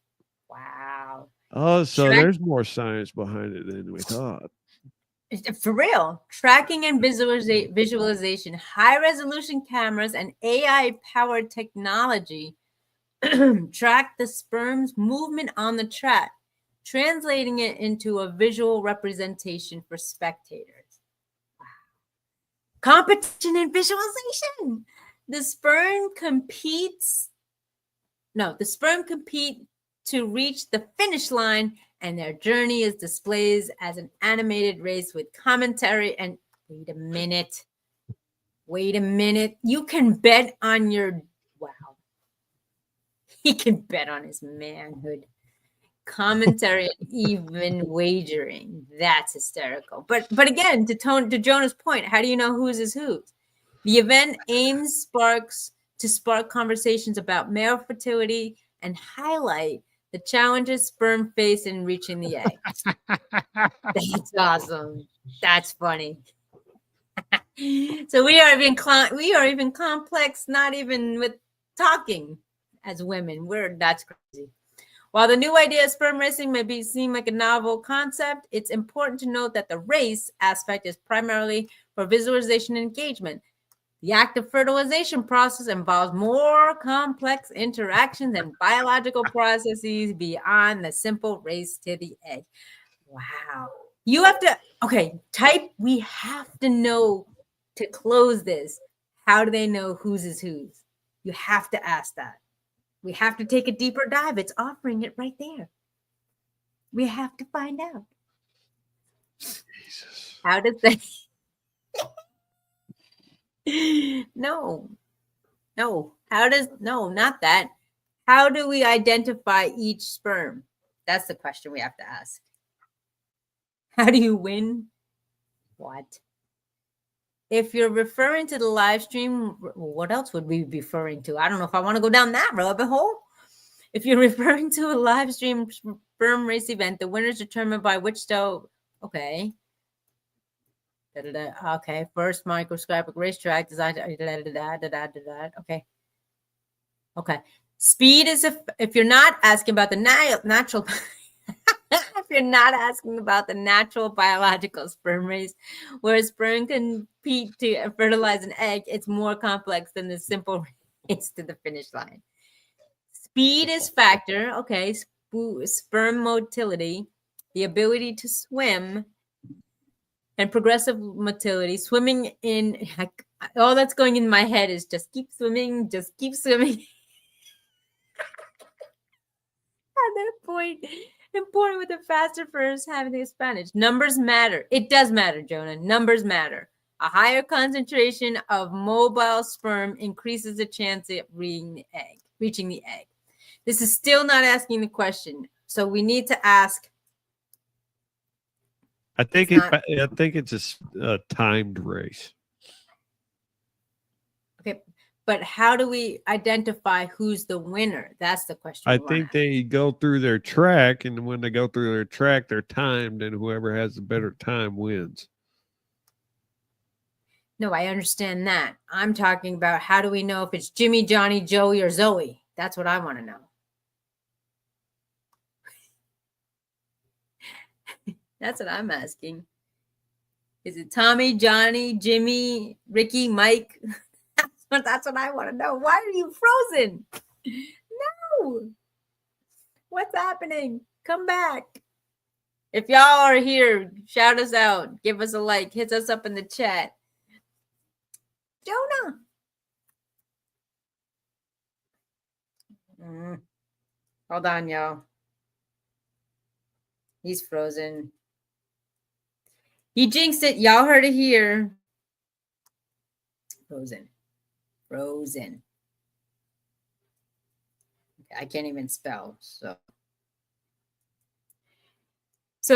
Wow. Oh, so there's more science behind it than we thought. For real, tracking and visualization, high-resolution cameras, and AI-powered technology track the sperm's movement on the track, translating it into a visual representation for spectators. Wow. Competition and visualization. The sperm compete to reach the finish line, and their journey is displayed as an animated race with commentary and wait a minute. You can bet on he can bet on his manhood. Commentary and even wagering. That's hysterical. But again, to Jonah's point, how do you know whose is whose? The event aims to spark conversations about male fertility and highlight the challenges sperm face in reaching the egg. That's awesome. That's funny. So we are even complex, not even with talking as women. That's crazy. While the new idea of sperm racing may seem like a novel concept, it's important to note that the race aspect is primarily for visualization and engagement. The active fertilization process involves more complex interactions and biological processes beyond the simple race to the egg. Wow. You have to, okay, type, we have to know to close this. How do they know whose is whose? You have to ask that. We have to take a deeper dive. It's offering it right there. We have to find out. Jesus. How does they? No. How does, no, not that. How do we identify each sperm? That's the question we have to ask. How do you win? What? If you're referring to the live stream, what else would we be referring to? I don't know if I want to go down that rabbit hole. If you're referring to a live stream sperm race event, the winner is determined by which cell. Okay. Okay. First microscopic racetrack design. Okay. Okay. Speed is if you're not asking about the natural. If you're not asking about the natural biological sperm race, where sperm compete to fertilize an egg, it's more complex than the simple race to the finish line. Speed is factor, okay, sperm motility, the ability to swim, and progressive motility. Swimming in, all that's going in my head is just keep swimming, just keep swimming. At that point, important with the faster first having the Spanish. Numbers matter. It does matter, Jonah. Numbers matter. A higher concentration of mobile sperm increases the chance of reaching the egg. This is still not asking the question. So we need to ask. I think it's a timed race. Okay, but how do we identify who's the winner? That's the question. I think they go through their track, and when they go through their track, they're timed, and whoever has the better time wins. No, I understand that. I'm talking about how do we know if it's Jimmy, Johnny, Joey, or Zoe? That's what I want to know. That's what I'm asking. Is it Tommy, Johnny, Jimmy, Ricky, Mike? That's what I want to know. Why are you frozen? No. What's happening? Come back. If y'all are here, shout us out. Give us a like. Hit us up in the chat. Jonah. Hold on, y'all. He's frozen. He jinxed it. Y'all heard it here. Frozen. I can't even spell. So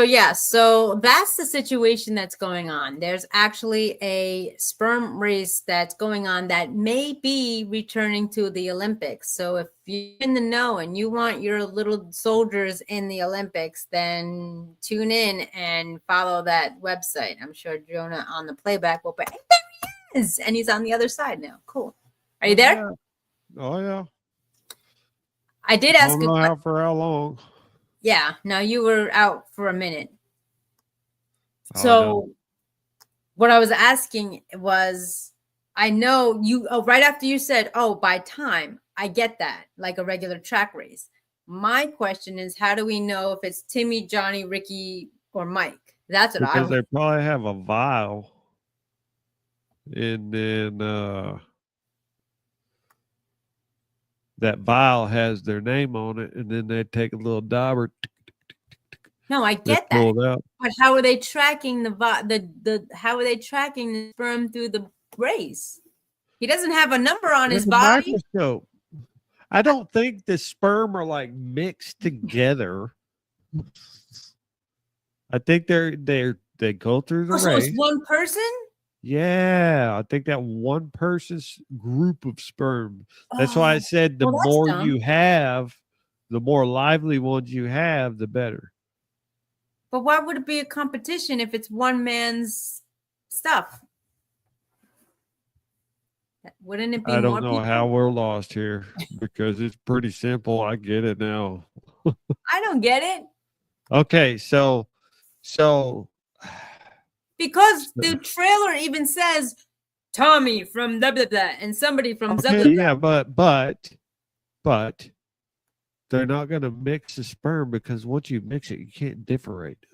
yeah, so that's the situation that's going on. There's actually a sperm race that's going on that may be returning to the Olympics. So if you're in the know and you want your little soldiers in the Olympics, then tune in and follow that website. I'm sure Jonah on the playback will be, hey, there he is. And he's on the other side now. Cool. Are you there? Oh, yeah. I did ask. I don't know for how long. Yeah, no, you were out for a minute. So what I was asking was, I know you, right after you said, oh, by time, I get that, like a regular track race. My question is, how do we know if it's Timmy, Johnny, Ricky, or Mike? That's what because they probably have a vial. And then that vial has their name on it, and then they take a little dauber. No, I get that. But how are they tracking how are they tracking the sperm through the race? He doesn't have a number on his body. Microscope. I don't think the sperm are like mixed together. I think they go through the race. So it's one person? Yeah, I think that one person's group of sperm. That's why I said the more you have, the more lively ones you have, the better. But why would it be a competition if it's one man's stuff? Wouldn't it be? I don't know how we're lost here because it's pretty simple. I get it now. I don't get it. Okay, so Because the trailer even says Tommy from blah blah blah and somebody from blah blah okay, blah. yeah, but they're not going to mix the sperm because once you mix it, you can't differentiate.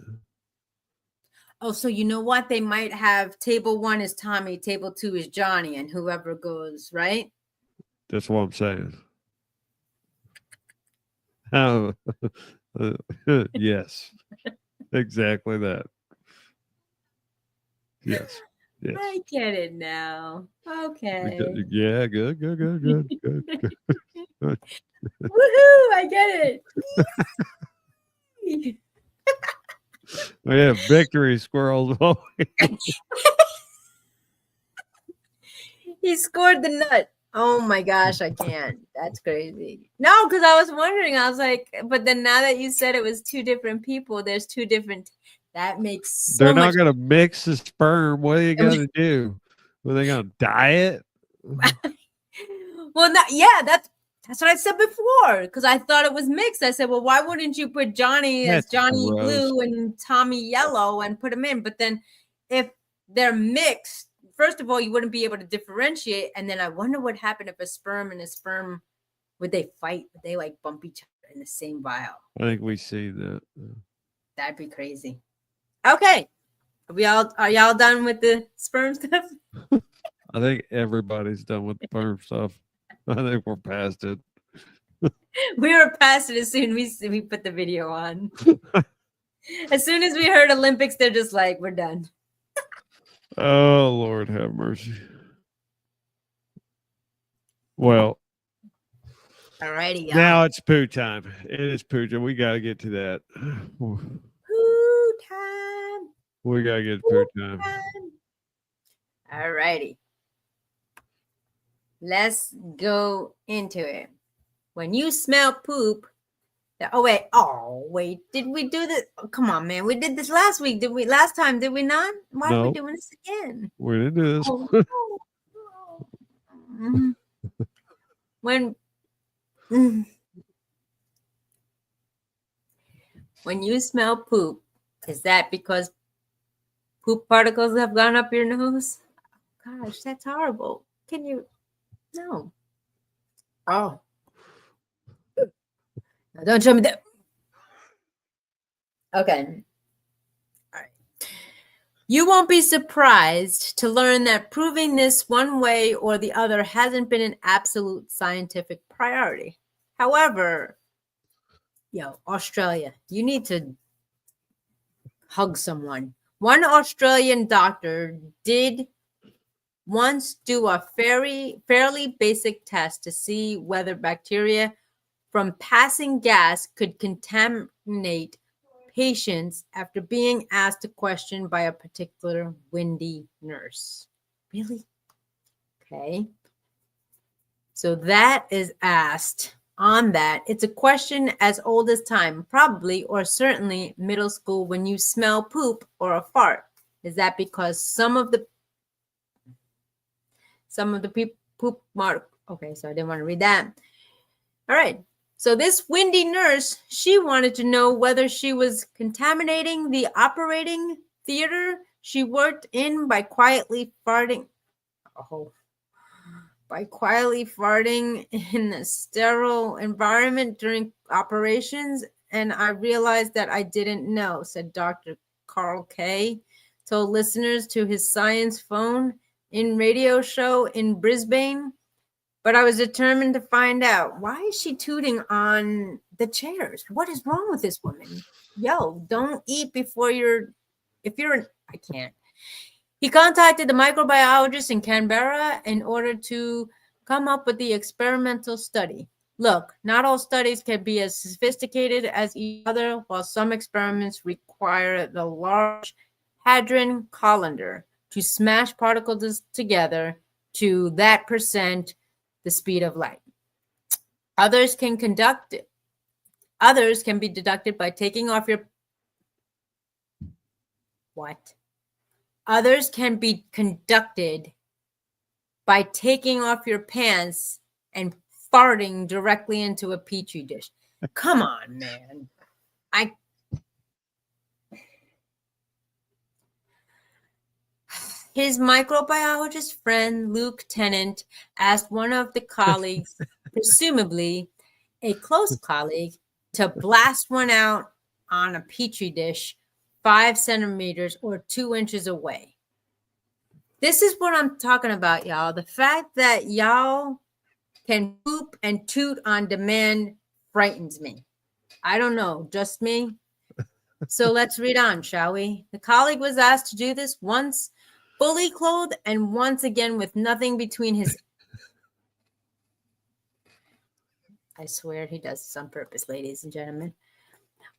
Oh, so you know what? They might have table 1 is Tommy, table 2 is Johnny, and whoever goes, right? That's what I'm saying. Oh, yes, exactly that. Yes, yes. I get it now. Okay. Yeah, good. Woohoo! I get it. We have victory squirrels. He scored the nut. Oh my gosh, I can't. That's crazy. No, because I was wondering. I was like, but then now that you said it was 2 different people, there's 2 different. That makes so They're much. not going to mix the sperm. What are you going to do? Are they going to dye it? Well, yeah, that's what I said before. Because I thought it was mixed. I said, well, why wouldn't you put Johnny as That's Johnny gross. Blue and Tommy Yellow and put them in? But then, if they're mixed, first of all, you wouldn't be able to differentiate. And then I wonder what happened if a sperm and a sperm, would they fight? Would they like bump each other in the same vial? I think we see that. That'd be crazy. Okay. Are y'all done with the sperm stuff? I think everybody's done with the sperm stuff. I think we're past it. We were past it as soon as we put the video on. As soon as we heard Olympics, they're just like, we're done. Oh, Lord have mercy. Well, alrighty, y'all. Now it's poo time. It is poo time. We got to get to that. Poo time. We got to get to poo time. Alrighty. Let's go into it. When you smell poop, oh wait, did we do this? Oh, come on, man. We did this last week. Last time, did we not? Why are we doing this again? We didn't do this. Oh, no. When you smell poop, is that because poop particles have gone up your nose? Gosh, that's horrible. Can you? No. Oh. Now don't show me that. Okay. All right. You won't be surprised to learn that proving this one way or the other hasn't been an absolute scientific priority. However, Australia, you need to hug someone. One Australian doctor did once do a fairly basic test to see whether bacteria from passing gas could contaminate patients after being asked a question by a particular windy nurse. Really? Okay. So that is asked on that. It's a question as old as time, probably or certainly middle school. When you smell poop or a fart, is that because some of the poop mark? Okay, so I didn't want to read that. All right. So this windy nurse, she wanted to know whether she was contaminating the operating theater she worked in by quietly farting. By quietly farting in a sterile environment during operations. And I realized that I didn't know, said Dr. Carl Kay, told listeners to his science phone in radio show in Brisbane. But I was determined to find out. Why is she tooting on the chairs? What is wrong with this woman? Yo, don't eat before I can't. He contacted the microbiologist in Canberra in order to come up with the experimental study. Look, not all studies can be as sophisticated as each other, while some experiments require the Large Hadron Collider to smash particles together to that percent the speed of light. Others can be deducted by taking off your Others can be conducted by taking off your pants and farting directly into a petri dish. Come on, man. His microbiologist friend, Luke Tennant, asked one of the colleagues, presumably a close colleague, to blast one out on a petri dish 5 centimeters or 2 inches away. This is what I'm talking about, y'all. The fact that y'all can poop and toot on demand frightens me. I don't know, just me. So let's read on, shall we? The colleague was asked to do this once fully clothed and once again with nothing between his... I swear he does this on purpose, ladies and gentlemen.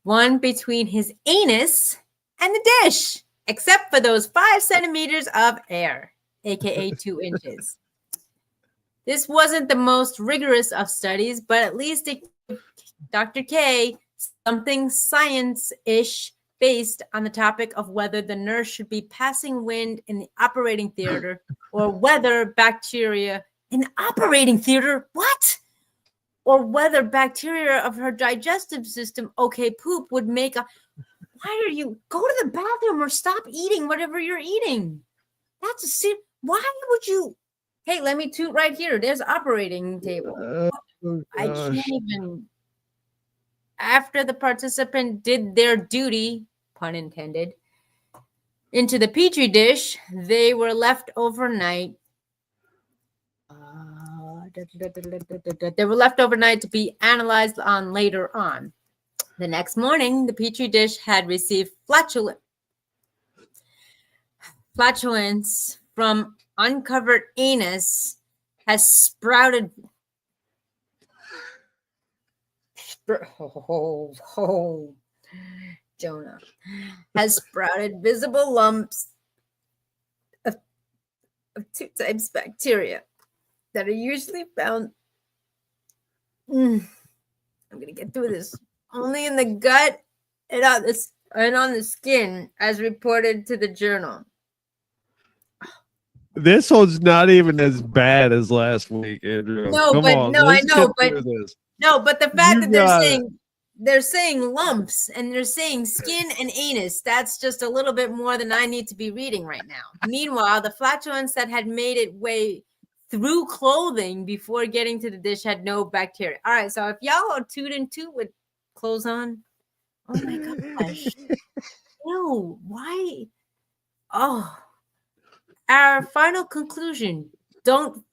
One between his anus and the dish, except for those 5 centimeters of air, aka 2 inches. This wasn't the most rigorous of studies, but at least it gave Dr. K something science-ish based on the topic of whether the nurse should be passing wind in the operating theater or whether bacteria in the operating theater, what? Or whether bacteria of her digestive system, okay, poop, would make a... Why are you... Go to the bathroom or stop eating whatever you're eating. That's a... Why would you... Hey, let me toot right here. There's operating table. I can't even... After the participant did their duty, pun intended, into the petri dish, they were left overnight. They were left overnight to be analyzed on later on. The next morning, the petri dish had received flatulence from uncovered anus, has sprouted. Jonah has sprouted visible lumps of 2 types of bacteria that are usually found. I'm going to get through this. Only in the gut and on the skin, as reported to the journal. This one's not even as bad as last week, Andrew. No, Come but on, no, I let's know, get but through this. no, but the fact You that they're saying lumps and they're saying skin and anus, that's just a little bit more than I need to be reading right now. Meanwhile, the flatulence that had made its way through clothing before getting to the dish had no bacteria. All right, so if y'all are toot and toot with clothes on, oh my gosh. No, why? Oh, our final conclusion. Don't.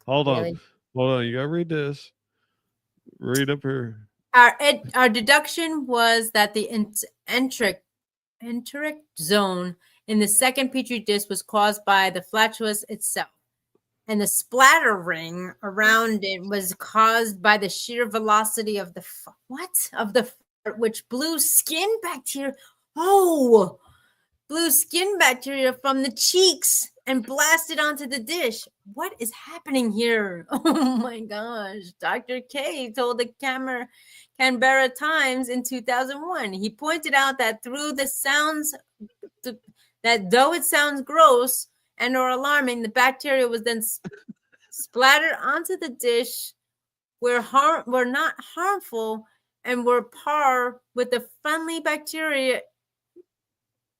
Hold on. Really? Hold on. You gotta read this. Read up here. Our deduction was that the enteric zone in the second petri dish was caused by the flatulence itself, and the splatter ring around it was caused by the sheer velocity of the which blew skin bacteria. Oh, blew skin bacteria from the cheeks and blasted onto the dish. What is happening here? Oh my gosh. Dr. K told the Canberra Times in 2001. He pointed out that though it sounds gross and or alarming, the bacteria was then splattered onto the dish were not harmful and were par with the friendly bacteria.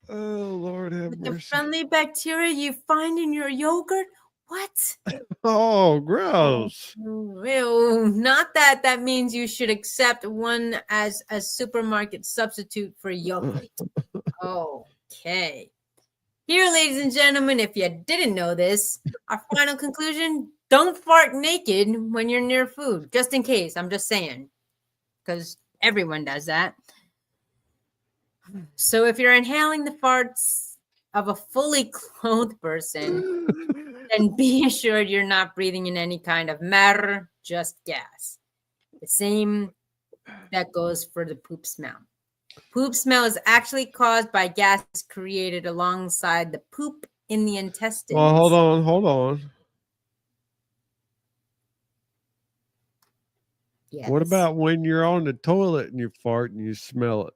Oh, Lord have mercy. The friendly bacteria you find in your yogurt? What? Oh, gross. Ew. Not that means you should accept one as a supermarket substitute for yogurt. Okay. Here, ladies and gentlemen, if you didn't know this, our final conclusion, don't fart naked when you're near food. Just in case, I'm just saying. Because everyone does that. So if you're inhaling the farts of a fully clothed person, then be assured you're not breathing in any kind of matter, just gas. The same that goes for the poop smell. Poop smell is actually caused by gases created alongside the poop in the intestines. Well, hold on. Yes. What about when you're on the toilet and you fart and you smell it?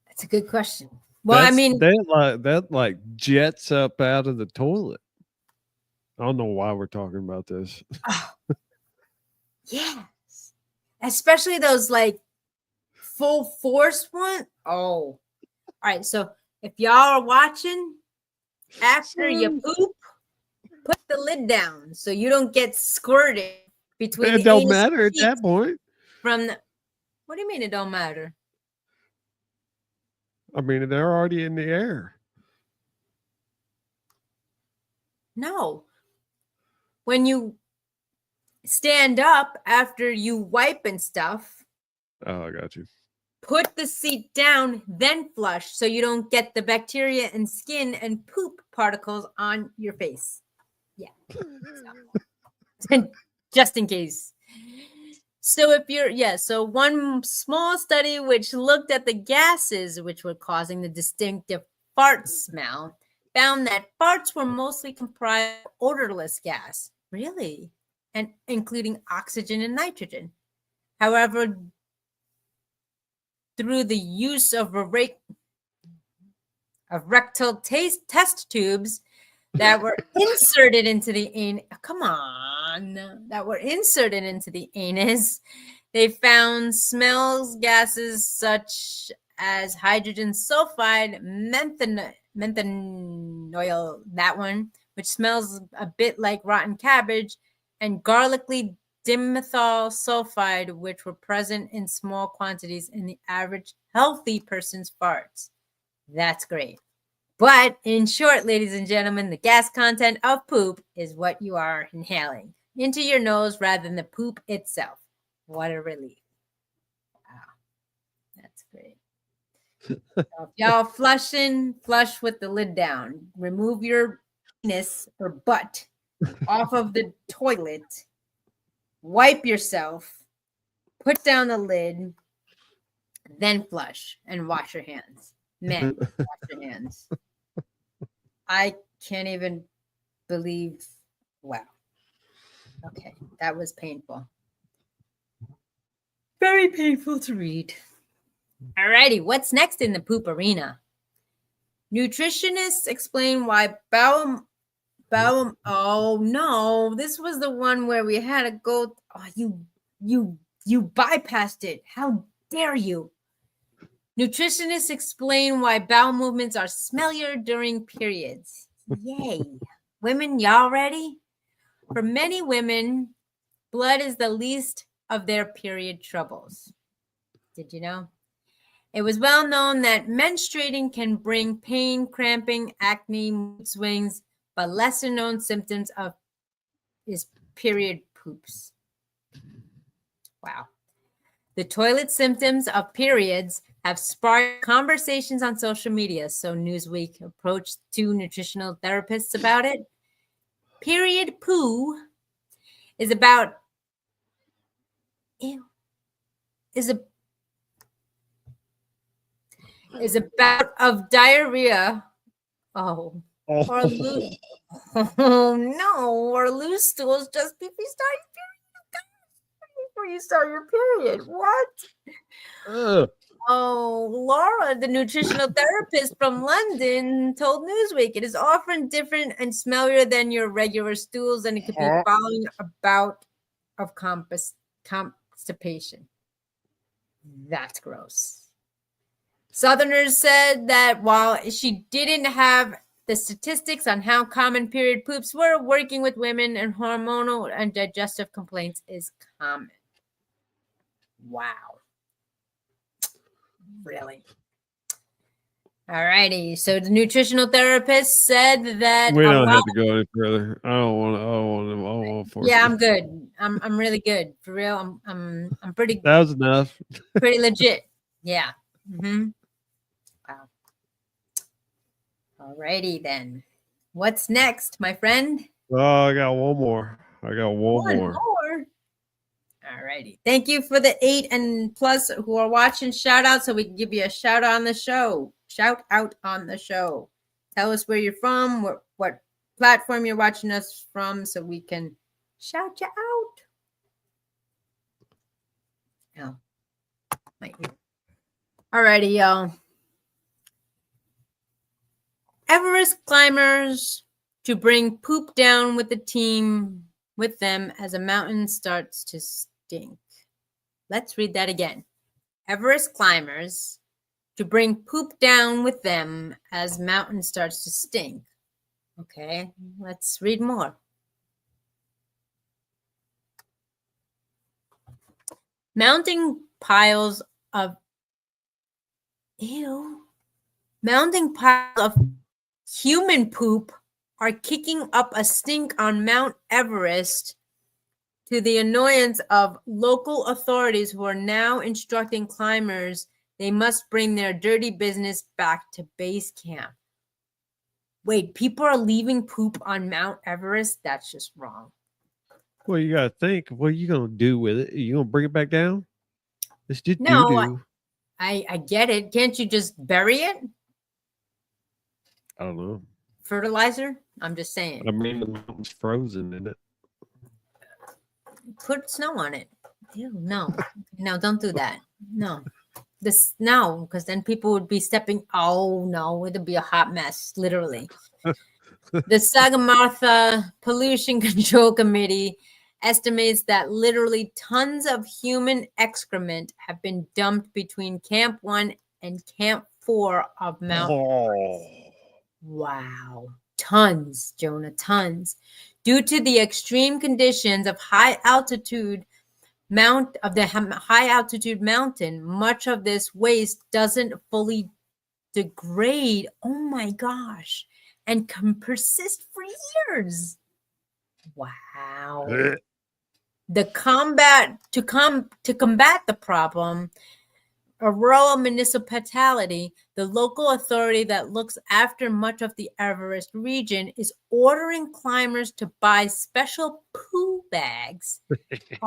That's a good question. Well, I mean, that like jets up out of the toilet. I don't know why we're talking about this. Oh, yes. Especially those like full force one. Oh. All right. So if y'all are watching, after you poop, put the lid down so you don't get squirted between It the don't anus matter at cheeks that point. from the. What do you mean it don't matter? I mean, they're already in the air. No. When you stand up after you wipe and stuff, Oh, I got you. put the seat down, then flush so you don't get the bacteria and skin and poop particles on your face. Yeah. So, just in case. So if you're, so one small study which looked at the gases which were causing the distinctive fart smell found that farts were mostly comprised of odorless gas. Really? And including oxygen and nitrogen. However, through the use of rectal test tubes that were inserted into the anus. Come on, that were inserted into the anus. They found smells gases such as hydrogen sulfide, menthanoil, that one, which smells a bit like rotten cabbage, and garlicly dimethyl sulfide, which were present in small quantities in the average healthy person's farts. That's great. But in short, ladies and gentlemen, the gas content of poop is what you are inhaling into your nose rather than the poop itself. What a relief. Wow. That's great. So if y'all flushing, flush with the lid down. Remove your penis or butt off of the toilet. Wipe yourself. Put down the lid. Then flush and wash your hands. Men, wash your hands. I can't even believe. Wow. Okay, that was painful. Very painful to read. Alrighty, what's next in the poop arena? Nutritionists explain why bowel. Oh no, this was the one where we had to go. Oh, you bypassed it. How dare you? Nutritionists explain why bowel movements are smellier during periods. Yay. Women, y'all ready? For many women, blood is the least of their period troubles. Did you know? It was well known that menstruating can bring pain, cramping, acne, mood swings, but lesser known symptoms of is period poops. Wow. The toilet symptoms of periods have sparked conversations on social media, so Newsweek approached 2 nutritional therapists about it. Period poo is about of diarrhea. Or loose. Oh no, or loose stools just before you start your period. What? Oh, Laura, the nutritional therapist from London, told Newsweek it is often different and smellier than your regular stools, and it could be following a bout of constipation. That's gross. Southerners said that while she didn't have the statistics on how common period poops were, working with women and hormonal and digestive complaints is common. Wow. Really? All righty. So the nutritional therapist said that we don't have to go any further. I don't want to force. Yeah, I'm good. I'm really good. For real. I'm pretty. That was enough. Pretty legit. Yeah. Mm-hmm. Wow. All righty then. What's next, my friend? Oh, I got one more. One more. All righty. Thank you for the 8 and plus who are watching. Shout out so we can give you a shout out on the show. Shout out on the show. Tell us where you're from, what platform you're watching us from, so we can shout you out. Oh, my ear. All righty, y'all. Everest climbers to bring poop down with the team with them as a mountain starts to stink. Let's read that again. Everest climbers to bring poop down with them as mountain starts to stink. Okay, let's read more. Mounting piles of human poop are kicking up a stink on Mount Everest to the annoyance of local authorities who are now instructing climbers they must bring their dirty business back to base camp. Wait, people are leaving poop on Mount Everest? That's just wrong. Well, you gotta think. What are you gonna do with it? You gonna bring it back down? It's just No, doo-doo. I get it. Can't you just bury it? I don't know. Fertilizer? I'm just saying. I mean, the mountain's frozen in it. Put snow on it. Ew, no. No, don't do that. No. No, because then people would be stepping. Oh, no. It'd be a hot mess, literally. The Sagarmatha Pollution Control Committee estimates that literally tons of human excrement have been dumped between Camp 1 and Camp 4 of Mount Everest. Wow. Tons, Jonah, tons. Due to the extreme conditions of high altitude mountain, much of this waste doesn't fully degrade. Oh my gosh. And can persist for years. Wow. To combat the problem, a rural municipality, the local authority that looks after much of the Everest region, is ordering climbers to buy special poo bags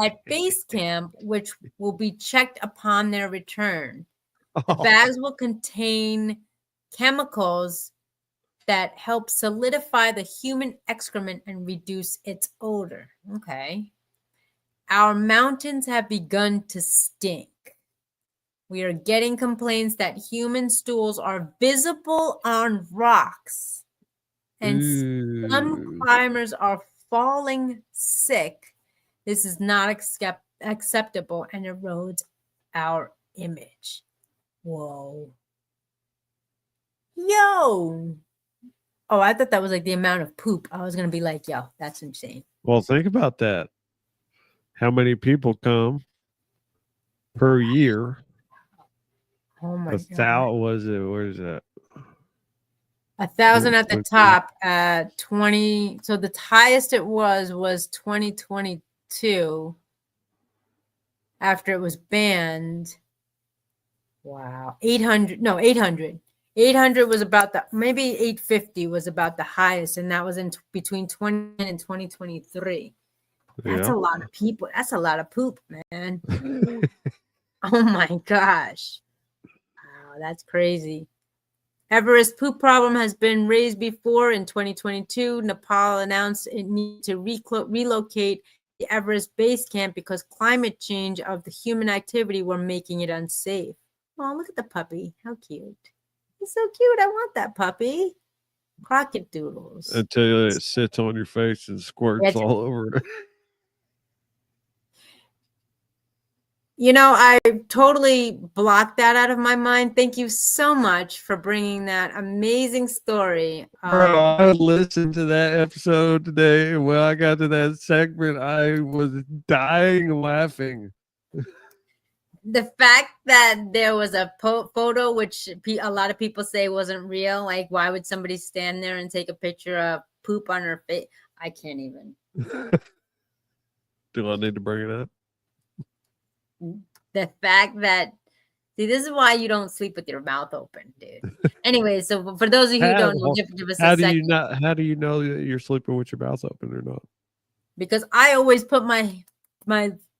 at base camp, which will be checked upon their return. The bags will contain chemicals that help solidify the human excrement and reduce its odor. Okay. Our mountains have begun to stink. We are getting complaints that human stools are visible on rocks, and some climbers are falling sick. This is not acceptable and erodes our image. Whoa. Yo. Oh, I thought that was like the amount of poop. I was going to be like, yo, that's insane. Well, think about that. How many people come per year? Oh my God. Was it? Where is that? 1,000 at the top at 20. So the highest it was 2022 after it was banned. Wow. 800. No, 800. 800 was about maybe 850 was about the highest. And that was in between 2010 and 2023. That's a lot of people. That's a lot of poop, man. Oh my gosh. Wow, that's crazy. Everest poop problem has been raised before. In 2022, Nepal announced it needs to relocate the Everest base camp because climate change of the human activity were making it unsafe. Oh, look at the puppy. How cute. He's so cute. I want that puppy. Crockett doodles. Until it sits on your face and squirts all over it. You know, I totally blocked that out of my mind. Thank you so much for bringing that amazing story. Bro, I listened to that episode today. When I got to that segment, I was dying laughing. The fact that there was a photo, which a lot of people say wasn't real. Like, why would somebody stand there and take a picture of poop on her face? I can't even. Do I need to bring it up? The fact that, see, this is why you don't sleep with your mouth open, dude. Anyway, so for those of you who don't know, give us how a do second. you not? How do you know that you're sleeping with your mouth open or not? Because I always put my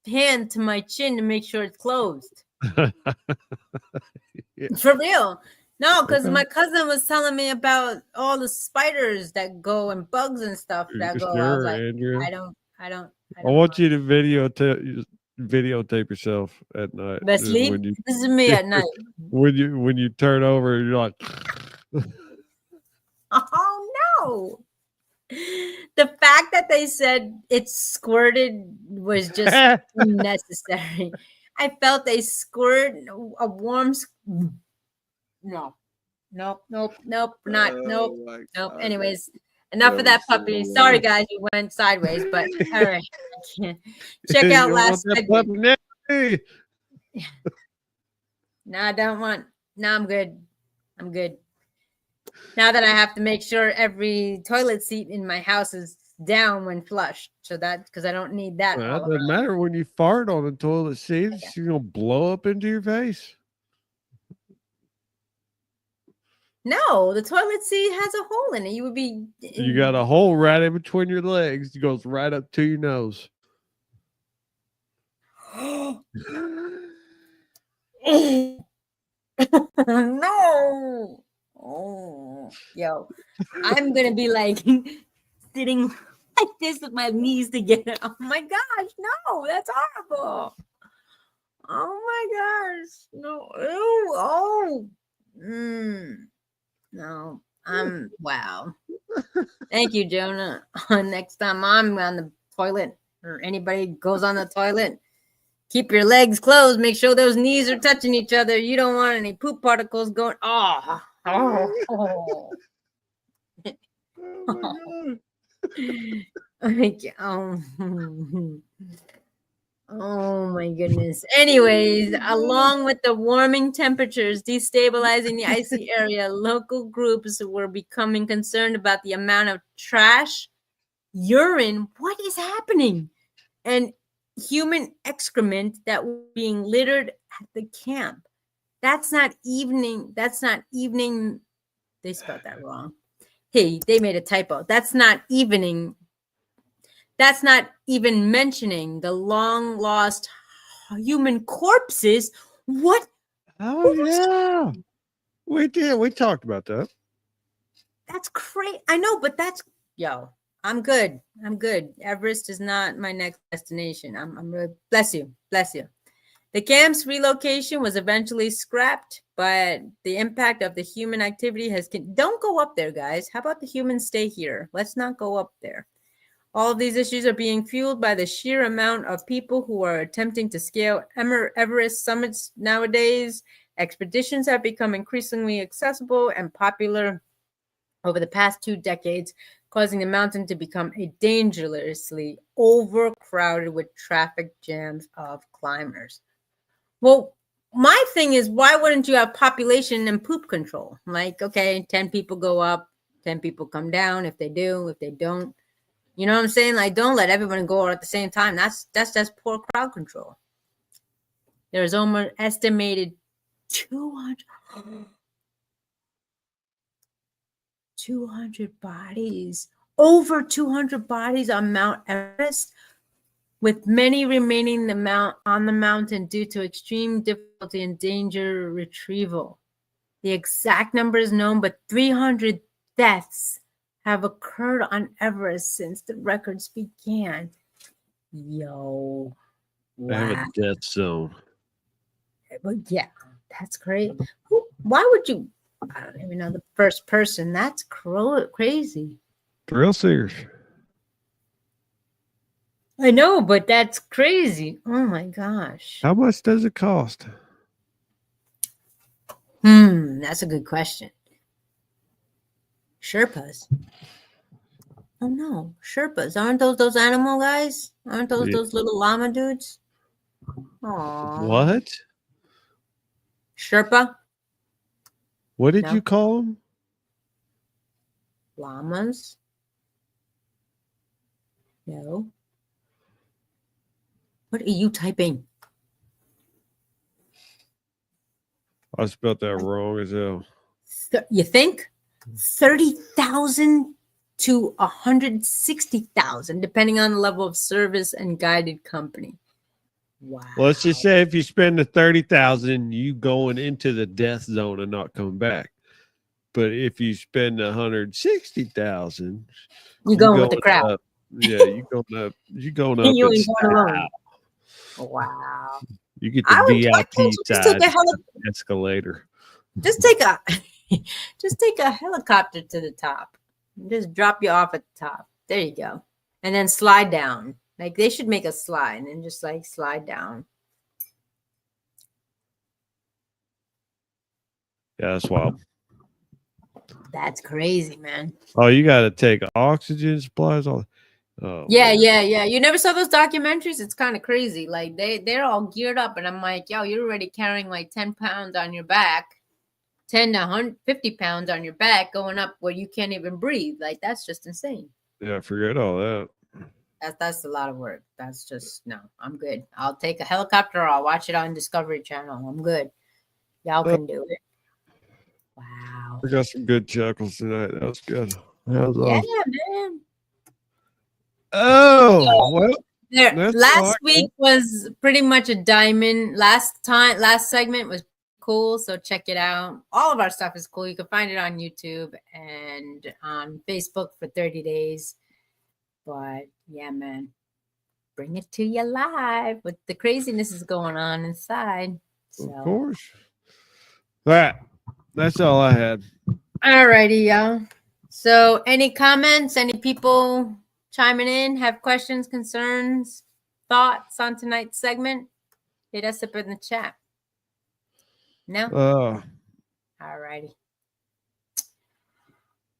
hand to my chin to make sure it's closed. Yeah. For real. No, because my cousin was telling me about all the spiders that go and bugs and stuff that go. Sure, I was like, Andrea. I don't I want you to videotape yourself at night. But sleep. This is me at night. When you turn over, you're like, oh no. The fact that they said it squirted was just unnecessary. I felt they squirted a warm. No, nope, nope, nope, not nope, nope. Anyways, enough of that puppy. Sorry, guys, we went sideways, but all right. I can't. Check out last segment. No, I don't want. No, I'm good. I'm good. Now that I have to make sure every toilet seat in my house is down when flushed, so that because I don't need that. Well, that doesn't matter when you fart on the toilet seat; it's gonna blow up into your face. No, the toilet seat has a hole in it. You would be. You got a hole right in between your legs. It goes right up to your nose. No. Oh, yo, I'm gonna be like sitting like this with my knees together. Oh my gosh, no, that's horrible. Oh my gosh, no, ew, oh, no, wow. Thank you, Jonah. Next time I'm on the toilet or anybody goes on the toilet, keep your legs closed. Make sure those knees are touching each other. You don't want any poop particles going. Oh. Oh. Oh my goodness. Anyways, along with the warming temperatures destabilizing the icy area, local groups were becoming concerned about the amount of trash, urine, what is happening, and human excrement that was being littered at the camp. That's not evening. They spelled that wrong. Hey, they made a typo. That's not even mentioning the long lost human corpses. What? Oh yeah, we did. We talked about that. That's crazy. I know, but I'm good. Everest is not my next destination. I'm really bless you. The camp's relocation was eventually scrapped, but the impact of the human activity don't go up there, guys. How about the humans stay here? Let's not go up there. All of these issues are being fueled by the sheer amount of people who are attempting to scale Everest summits nowadays. Expeditions have become increasingly accessible and popular over the past 2 decades, causing the mountain to become a dangerously overcrowded with traffic jams of climbers. Well, my thing is, why wouldn't you have population and poop control? Like, okay, 10 people go up, 10 people come down. If they do, if they don't, you know what I'm saying? Like, don't let everyone go at the same time. That's poor crowd control. There's almost estimated 200 bodies, over 200 bodies on Mount Everest, with many remaining on the mountain due to extreme difficulty and danger retrieval. The exact number is known, but 300 deaths have occurred on Everest since the records began. Yo. They have a death zone. But yeah, that's great. Why would you? I don't even know the first person. That's crazy. Thrill seekers. I know, but that's crazy. Oh my gosh. How much does it cost? That's a good question. Sherpas. Oh no, Sherpas. Aren't those animal guys? Aren't those little llama dudes? Aww. What? Sherpa? What did you call them? Llamas? No. What are you typing? I spelled that wrong as hell. You think? 30,000 to 160,000, depending on the level of service and guided company. Wow. Let's just say if you spend the 30,000, you going into the death zone and not coming back. But if you spend 160,000, you going with the crowd. Yeah, you going up. You going up. You ain't going alone. Wow. You get the VIP side escalator. Just take a helicopter to the top. Just drop you off at the top. There you go. And then slide down. Like they should make a slide and just like slide down. Yeah, that's wild. That's crazy, man. Oh, you got to take oxygen supplies. All. Oh, Yeah, man. yeah. You never saw those documentaries? It's kind of crazy. Like they're all geared up, and I'm like, yo, you're already carrying like 10 pounds on your back, 10 to 150 pounds on your back, going up where you can't even breathe. Like that's just insane. Yeah, forget all that. That's a lot of work. That's just no. I'm good. I'll take a helicopter. Or I'll watch it on Discovery Channel. I'm good. Y'all can do it. Wow. I got some good chuckles tonight. That was good. That was Yeah, awesome. man. Oh, well. There, last week was pretty much a diamond. Last segment was cool, so check it out. All of our stuff is cool. You can find it on YouTube and on Facebook for 30 days. But yeah, man, bring it to you live with the craziness is going on inside. So. Of course. All right. That's all I had. All righty, y'all. So any comments, any people chiming in, have questions, concerns, thoughts on tonight's segment? Hit us up in the chat. No? All righty.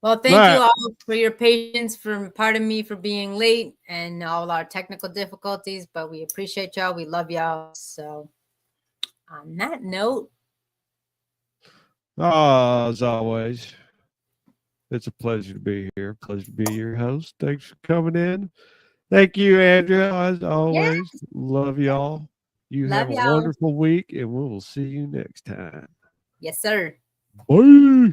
Well, thank you all for your patience. Pardon me for being late and all our technical difficulties, but we appreciate y'all. We love y'all. So on that note. As always, it's a pleasure to be here. Pleasure to be your host. Thanks for coming in. Thank you, Andrea. As always, love y'all. You have a wonderful week, and we will see you next time. Yes, sir. Bye.